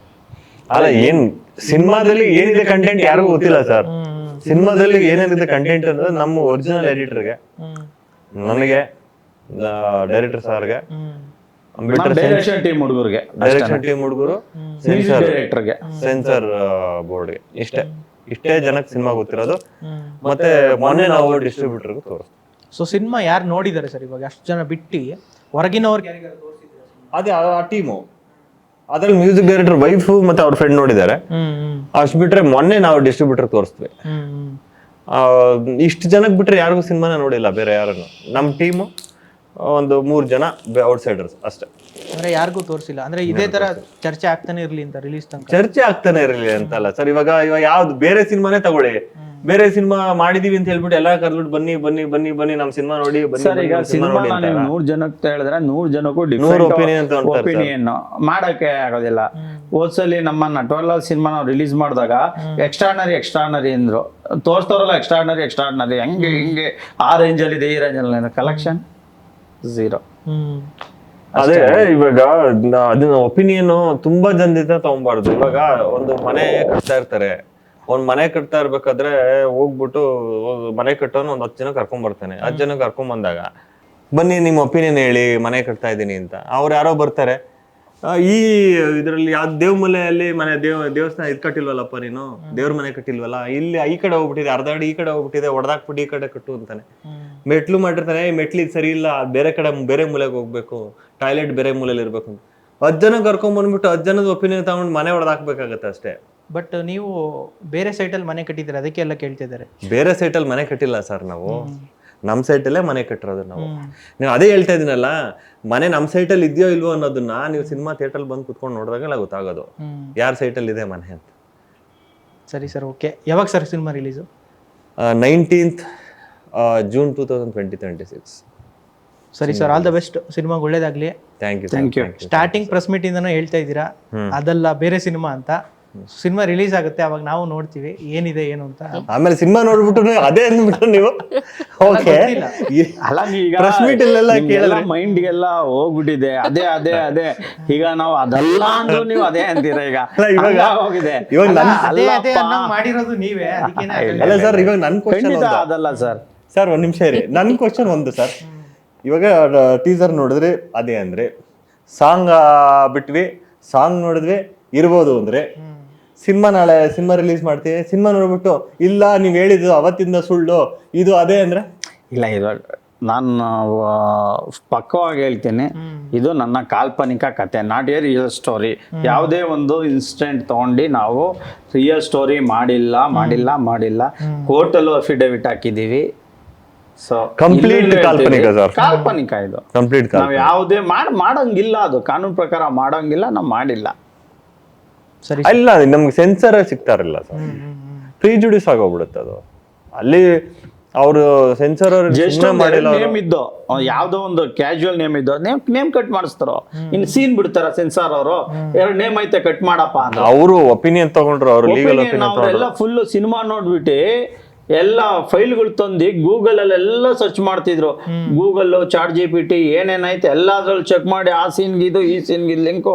ಅಲ್ಲ, ಏನ್ ಸಿನಿಮಾದಲ್ಲಿ ಏನಿದೆ ಕಂಟೆಂಟ್ ಯಾರಿಗೂ ಗೊತ್ತಿಲ್ಲ ಸರ್. ಸಿನಿಮಾದಲ್ಲಿ ಏನೇನಿದೆ ಕಂಟೆಂಟ್ ಅಂದ್ರೆ ನಮ್ಮ ಒರಿಜಿನಲ್ ಎಡಿಟರ್ಗೆ, ನನಗೆ, ಡೈರೆಕ್ಟರ್ ಸರ್ಗೆ, ಡೈರೆಕ್ಷನ್ ಟೀಮ್ ಹುಡುಗರಿಗೆ, ಸೆನ್ಸರ್ ಬೋರ್ಡ್ಗೆ, ಇಷ್ಟೇ ಜನಕ್ಕೆ ಸಿನಿಮಾ ಗೊತ್ತಿರೋದು. ಮತ್ತೆ ಮೊನ್ನೆ ನಾವು ಡಿಸ್ಟ್ರಿಬ್ಯೂಟರ್ಗೂ ತೋರಿಸ್ತೀವಿ. ಸೊ ಸಿನಿಮಾ ಯಾರು ನೋಡಿದ್ದಾರೆ ಸರ್ ಇವಾಗ ಅಷ್ಟು ಜನ ಬಿಟ್ಟು ಹೊರಗಿನವ್ರಿಗೆ? ಅದೇ ಆ ಟೀಮು, ಅದ್ರಲ್ಲಿ ಮ್ಯೂಸಿಕ್ ಡೈರೆಕ್ಟರ್ ವೈಫ್ ಮತ್ತೆ ಅವ್ರ ಫ್ರೆಂಡ್ ನೋಡಿದ್ದಾರೆ. ಅಷ್ಟು ಬಿಟ್ರೆ ಮೊನ್ನೆ ನಾವು ಡಿಸ್ಟ್ರಿಬ್ಯೂಟರ್ ತೋರಿಸ್ತೀವಿ. ಇಷ್ಟು ಜನಕ್ಕೆ ಬಿಟ್ರೆ ಯಾರಿಗೂ ಸಿನಿಮಾನ ನೋಡಿಲ್ಲ ಬೇರೆ ಯಾರನ್ನು. ನಮ್ಮ ಟೀಮು ಒಂದು 3 ಜನ ಔಟ್ಸೈಡರ್ಸ್ ಅಷ್ಟೇ. ಅಂದ್ರೆ ಯಾರಿಗೂ ತೋರಿಸಿಲ್ಲ, ಅಂದ್ರೆ ಇದೇ ತರ ಚರ್ಚೆ ಆಗ್ತಾನೆ ಇರ್ಲಿ ಅಂತ, ರಿಲೀಸ್ ತನಕ ಚರ್ಚೆ ಆಗ್ತಾನೆ ಇರಲಿ ಅಂತಲ್ಲ ಸರ್. ಇವಾಗ ಯಾವ್ದು ಬೇರೆ ಸಿನಿಮಾನೇ ತಗೊಳ್ಳಿ, ಬೇರೆ ಸಿನಿಮಾ ಮಾಡಿದೀವಿ ಅಂತ ಹೇಳ್ಬಿಟ್ಟು ಎಲ್ಲ ಕರ್ದ್ಬಿಟ್ಟು ಬನ್ನಿ ಬನ್ನಿ ಬನ್ನಿ ಬನ್ನಿ ನಮ್ ಸಿನಿಮಾ ನೋಡಿ ಸರ್. ಈಗ ಸಿನಿಮಾ 100 ಜನಕ್ಕೆ ಹೇಳಿದ್ರೆ 100 ಜನಕ್ಕೂ ಡಿಫರೆಂಟ್ ಒಪಿನಿಯನ್ ಮಾಡಕ್ಕೆ ಆಗೋದಿಲ್ಲ. ಹೋದ್ಸಲಿ ನಮ್ಮ 12 ಸಿನಿಮಾ ನಾವು ರಿಲೀಸ್ ಮಾಡಿದಾಗ ಎಕ್ಸ್ಟ್ರಾರ್ನರಿ ಅಂದ್ರು, ತೋರಿಸ್ತವ್ರಲ್ಲ ಎಕ್ಸ್ಟ್ರಾರ್ನರಿ ಹಂಗೆ ಹಿಂಗೆ ಆ ರೇಂಜಲ್ಲಿ ಇದೆ, ಈ ರೇಂಜಲ್ಲಿ ಕಲೆಕ್ಷನ್ 0. ಅದೇ ಇವಾಗ ಅದನ್ನ ಒಪಿನಿಯನ್ ತುಂಬಾ ಜನದಿಂದ ತಗೊಂಬಾರ್ದು. ಇವಾಗ ಒಂದು ಮನೆ ಕಟ್ತಾ ಇರ್ತಾರೆ, ಒಂದ್ ಮನೆ ಕಟ್ತಾ ಇರ್ಬೇಕಾದ್ರೆ ಹೋಗ್ಬಿಟ್ಟು ಮನೆ ಕಟ್ಟೋನು ಒಂದ್ 10 ಜನ ಕರ್ಕೊಂಡ್ ಬರ್ತಾನೆ. 10 ಜನ ಕರ್ಕೊಂಡ್ ಬಂದಾಗ ಬನ್ನಿ ನಿಮ್ ಒಪಿನಿಯನ್ ಹೇಳಿ ಮನೆ ಕಟ್ತಾ ಇದೀನಿ ಅಂತ. ಅವ್ರು ಯಾರೋ ಬರ್ತಾರೆ, ಈ ಇದ್ರಲ್ಲಿ ಯಾವ್ದು ದೇವ್ಮಲೆಯಲ್ಲಿ ಮನೆ ದೇವಸ್ಥಾನ ಇದ್ ಕಟ್ಟಿಲ್ವಲ್ಲಪ್ಪ ನೀನು, ದೇವ್ರ ಮನೆ ಕಟ್ಟಿಲ್ವಲ್ಲ, ಇಲ್ಲಿ ಈ ಕಡೆ ಹೋಗ್ಬಿಟ್ಟಿದೆ, ಅರ್ಧ ಅಡಿ ಈ ಕಡೆ ಹೋಗ್ಬಿಟ್ಟಿದೆ, ಹೊಡೆದಾಕ್ಬಿಟ್ಟು ಈ ಕಡೆ ಕಟ್ಟು ಅಂತಾನೆ. ಮೆಟ್ಲು ಮಾಡಿರ್ತಾನೆ, ಮೆಟ್ಲು ಇದು ಸರಿ ಇಲ್ಲ, ಬೇರೆ ಮೂಲೆಗೆ ಹೋಗ್ಬೇಕು, ಟಾಯ್ಲೆಟ್ ಬೇರೆ ಮೂಲೆಯಲ್ಲಿ ಇರ್ಬೇಕು ಅಂತ 10 ಜನ ಕರ್ಕೊಂಡ್ ಬಂದ್ಬಿಟ್ಟು 10 ಜನದ ಒಪಿನಿಯನ್ ತಗೊಂಡು ಮನೆ ಹೊಡೆದಾಕ್ಬೇಕಾಗತ್ತೆ ಅಷ್ಟೇ. ಬಟ್ ನೀವು ಬೇರೆ ಸೈಟಲ್ಲಿ ಮನೆ ಕಟ್ಟಿದ್ದೀರ, ಅದಕ್ಕೆ ಎಲ್ಲ ಕೇಳ್ತಿದ್ದಾರೆ. ಬೇರೆ ಸೈಟಲ್ಲಿ ಮನೆ ಕಟ್ಟಿಲ್ಲ ಸರ್ ನಾವು, ನಮ್ ಸೈಟಲ್ಲೇ ಮನೆ ಕಟ್ಟಿರೋದು ನಾವು. ನೀವು ಅದೇ ಹೇಳ್ತಾ ಇದೀನಲ್ಲ, ಮನೆ ನಮ್ ಸೈಟಲ್ಲಿ ಇದೆಯೋ ಇಲ್ವೋ ಅನ್ನೋದನ್ನ ನೀವು ಸಿನಿಮಾ ಥಿಯೇಟರ್ ಬಂದು ಕುತ್ಕೊಂಡು ನೋಡಿದಾಗೆಲ್ಲ ಗೊತ್ತಾಗೋದು ಯಾರ ಸೈಟಲ್ಲಿ ಇದೆ ಮನೆ ಅಂತ. ಸರಿ ಸರ್, ಓಕೆ. ಯಾವಾಗ sir cinema release? 19th June 2026. ಸರಿ ಸರ್, ಆಲ್ ದ ಬೆಸ್ಟ್. ಸಿನಿಮಾಗೆ ಒಳ್ಳೇದಾಗ್ಲಿ. Thank you. Starting press meet ಇಂದನೂ ಹೇಳ್ತಾ ಇದ್ದೀರಾ ಅದೆಲ್ಲ ಬೇರೆ ಸಿನಿಮಾ ಅಂತ. ಸಿನಿಮಾ ರಿಲೀಸ್ ಆಗುತ್ತೆ, ಅವಾಗ ನಾವು ನೋಡ್ತೀವಿ ಏನಿದೆ ಏನು ಅಂತ. ಆಮೇಲೆ ಸಿನಿಮಾ ನೋಡ್ಬಿಟ್ಟು ಅದೇ ಅಂದ್ಬಿಟ್ಟು ನೀವು ಅಲ್ಲ, ಈಗ ಪ್ರೆಸ್ ಮೀಟ್ ಅಲ್ಲೆಲ್ಲ ಕೇಳಿದ್ರೆ ಮೈಂಡ್ಗೆಲ್ಲ ಹೋಗ್ಬಿಟ್ಟಿದೆ ಅದೇ ಅದೇ ಅದೇ. ಈಗ ನಾವು ಅದೆಲ್ಲ ಅಂದ್ರೂ ನೀವು ಅದೇ ಅಂತೀರ. ಈಗ ಇವಾಗ ಹೋಗಿದೆ, ಇವಾಗ ಅದೇ ಅದೇ ಮಾಡಿರೋದು ನೀವೇ. ಅಲ್ಲ ಸರ್, ಇವಾಗ ನನ್ ಕ್ವಶನ್ ಅದಲ್ಲ ಸರ್, ಒಂದ್ ನಿಮಿಷ ಇರಿ. ನನ್ ಕ್ವಶನ್ ಒಂದು ಸರ್, ಇವಾಗ ಟೀಸರ್ ನೋಡಿದ್ರೆ ಅದೇ ಅಂದ್ರೆ, ಸಾಂಗ್ ಬಿಟ್ವಿ, ಸಾಂಗ್ ನೋಡಿದ್ವಿ ಇರ್ಬೋದು ಅಂದ್ರೆ, ನಾಳೆ ಸಿನಿಮಾ ರಿಲೀಸ್ ಮಾಡ್ತೀವಿ, ಸಿನಿಮಾ ನೋಡ್ಬಿಟ್ಟು ಇಲ್ಲ ನೀವ್ ಹೇಳಿದ್ದು ಅವತ್ತಿಂದ ಸುಳ್ಳು ಇದು ಅದೇ ಅಂದ್ರೆ ಇಲ್ಲ ಇದು ನಾನು ಪಕ್ಕವಾಗಿ ಹೇಳ್ತೀನಿ, ಇದು ನನ್ನ ಕಾಲ್ಪನಿಕ ಕತೆ, ನಾಟ್ ಎ ರಿಯಲ್ ಸ್ಟೋರಿ. ಯಾವುದೇ ಒಂದು ಇನ್ಸಿಡೆಂಟ್ ತಗೊಂಡು ನಾವು ರಿಯಲ್ ಸ್ಟೋರಿ ಮಾಡಿಲ್ಲ. ಕೋರ್ಟಲ್ಲೂ ಅಫಿಡವಿಟ್ ಹಾಕಿದೀವಿ. ಸೊ ಕಂಪ್ಲೀಟ್ ಕಾಲ್ಪನಿಕ ಸರ್, ಕಾಲ್ಪನಿಕ ಇದು. ಕಂಪ್ಲೀಟ್ ನಾವು ಯಾವುದೇ ಮಾಡಂಗಿಲ್ಲ, ಅದು ಕಾನೂನು ಪ್ರಕಾರ ಮಾಡಂಗಿಲ್ಲ, ನಾವು ಮಾಡಿಲ್ಲ. ಸರಿ. ಇಲ್ಲ ನಮ್ಗೆ ಸೆನ್ಸರ್ ಸಿಗ್ತಾರಿಲ್ಲ ಸರ್, ಪ್ರಿಜುಡಿಸ್ ಆಗೋಗ್ಬಿಡುತ್ತೆ ಅದು. ಅಲ್ಲಿ ಅವರು ಸೆನ್ಸರ್ ಜಸ್ಟ್ ನೇಮ್ ಇದ್ದು ಯಾವ್ದೋ ಒಂದು ಕ್ಯಾಶುವಲ್ ನೇಮ್ ಇದ್ದು ನೇಮ್ ಕಟ್ ಮಾಡಿಸ್ತಾರೋ, ಇನ್ ಸೀನ್ ಬಿಡ್ತಾರ ಸೆನ್ಸಾರ್ ಅವರು, 2 ನೇಮ್ ಐತೆ ಕಟ್ ಮಾಡಪ್ಪ ಅಂತ. ಅವರು ಒಪಿನಿಯನ್ ತಗೊಂಡ್ರು, ಅವರು ಲೀಗಲ್ ಒಪಿನಿಯನ್ ಎಲ್ಲ ಫುಲ್ ಸಿನಿಮಾ ನೋಡ್ಬಿಟ್ಟು ಎಲ್ಲ ಫೈಲ್ಗಳು ತಂದು ಗೂಗಲ್ ಅಲ್ಲೆಲ್ಲ ಸರ್ಚ್ ಮಾಡ್ತಿದ್ರು. ಗೂಗಲ್, ಚಾಟ್ GPT ಏನೇನೈತೆ ಎಲ್ಲದ್ರಲ್ಲಿ ಚೆಕ್ ಮಾಡಿ ಆ ಸೀನ್ಗಿದು ಈ ಸೀನ್ಗಿದು ಲಿಂಕು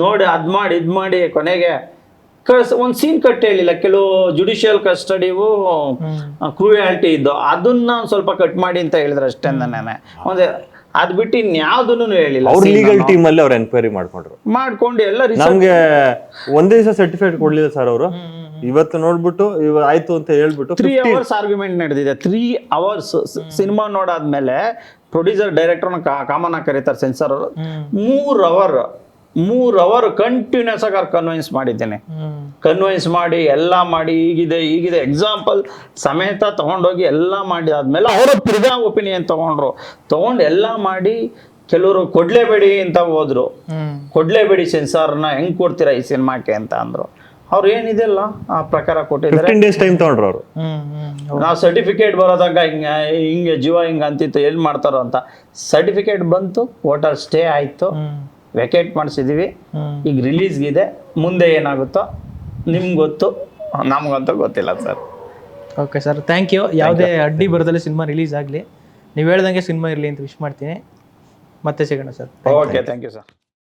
ನೋಡಿ ಅದ್ ಮಾಡಿ ಇದ್ ಮಾಡಿ ಕೊನೆಗೆ ಒಂದು ಸೀನ್ ಕಟ್ ಹೇಳಿಲ್ಲ. ಕೆಲವು ಜುಡಿಷಿಯಲ್ ಕಸ್ಟಡಿವು ಕ್ರೂಯಾಲಿಟಿ ಇದ್ದು ಅದನ್ನ ಸ್ವಲ್ಪ ಕಟ್ ಮಾಡಿ ಅಂತ ಹೇಳಿದ್ರು ಅಷ್ಟೇ. ಒಂದೇ ಅದ್ ಬಿಟ್ಟು ಇನ್ಯಾವ್ದನ್ನು ಹೇಳಿಲ್ಲ. ಅವ್ರ ಲೀಗಲ್ ಟೀಮ್ ಅಲ್ಲಿ ಅವ್ರು ಎನ್ಕ್ವೈರಿ ಮಾಡ್ಕೊಂಡು ಎಲ್ಲ ನಮ್ಗೆ ಒಂದೇ ದಿವಸ ಸರ್ಟಿಫಿಕೇಟ್ ಕೊಡ್ಲಿಲ್ಲ ಸರ್ ಅವರು. ಇವತ್ತು ನೋಡ್ಬಿಟ್ಟು ಆಯ್ತು ಅಂತ ಹೇಳ್ಬಿಟ್ಟು 3 hours ಆರ್ಗ್ಯುಮೆಂಟ್ ನಡೆದಿದೆ. 3 hours ಸಿನಿಮಾ ನೋಡಾದ್ಮೇಲೆ ಪ್ರೊಡ್ಯೂಸರ್ ಡೈರೆಕ್ಟರ್ನ ಕಾಮನ್ ಆಗಿ ಕರೀತಾರೆ ಸೆನ್ಸರ್ ಅವರು. 3 hour ಕಂಟಿನ್ಯೂಸ್ ಆಗಿ ಕನ್ವಿನ್ಸ್ ಮಾಡಿದ್ದೇನೆ. ಕನ್ವಿನ್ಸ್ ಮಾಡಿ ಎಲ್ಲ ಮಾಡಿ ಈಗಿದೆ ಎಕ್ಸಾಂಪಲ್ ಸಮೇತ ತಗೊಂಡೋಗಿ ಎಲ್ಲ ಮಾಡಿ ಆದ್ಮೇಲೆ ಅವರ ತಿರ್ಗಾ ಒಪಿನಿಯನ್ ತಗೊಂಡು ಎಲ್ಲ ಮಾಡಿ ಕೆಲವರು ಕೊಡ್ಲೇಬೇಡಿ ಅಂತ ಹೋದ್ರು. ಕೊಡ್ಲೇಬೇಡಿ ಸೆನ್ಸಾರ್ನ ಹೆಂಗ್ ಕೊಡ್ತೀರಾ ಈ ಸಿನಿಮಾಕ್ಕೆ ಅಂತ ಅಂದ್ರು. ಅವ್ರು ಏನಿದೆಲ್ಲ ಆ ಪ್ರಕಾರ ಕೊಟ್ಟಿದ್ದಾರೆ. 15 days ಟೈಮ್ ತಗೊಂಡ್ರು ಅವರು. ನಾವು ಸರ್ಟಿಫಿಕೇಟ್ ಬರೋದಾಗ ಹಿಂಗೆ ಜೀವ ಹಿಂಗೆ ಅಂತಿತ್ತು ಎಲ್ಲಿ ಮಾಡ್ತಾರೋ ಅಂತ. ಸರ್ಟಿಫಿಕೇಟ್ ಬಂತು, ವೋಟರ್ ಸ್ಟೇ ಆಯ್ತು, ವೆಕೇಟ್ ಮಾಡಿಸಿದೀವಿ. ಈಗ ರಿಲೀಸ್ಗಿದೆ. ಮುಂದೆ ಏನಾಗುತ್ತೋ ನಿಮ್ಗೆ ಗೊತ್ತು, ನಮ್ಗಂತೂ ಗೊತ್ತಿಲ್ಲ sir. Okay sir, thank you. ಯಾವುದೇ ಅಡ್ಡಿ ಬರೋದಲ್ಲಿ ಸಿನಿಮಾ ರಿಲೀಸ್ ಆಗಲಿ, ನೀವು ಹೇಳ್ದಂಗೆ ಸಿನಿಮಾ ಇರಲಿ ಅಂತ ವಿಶ್ ಮಾಡ್ತೀನಿ. ಮತ್ತೆ ಸಿಗೋಣ sir. Okay, thank you sir.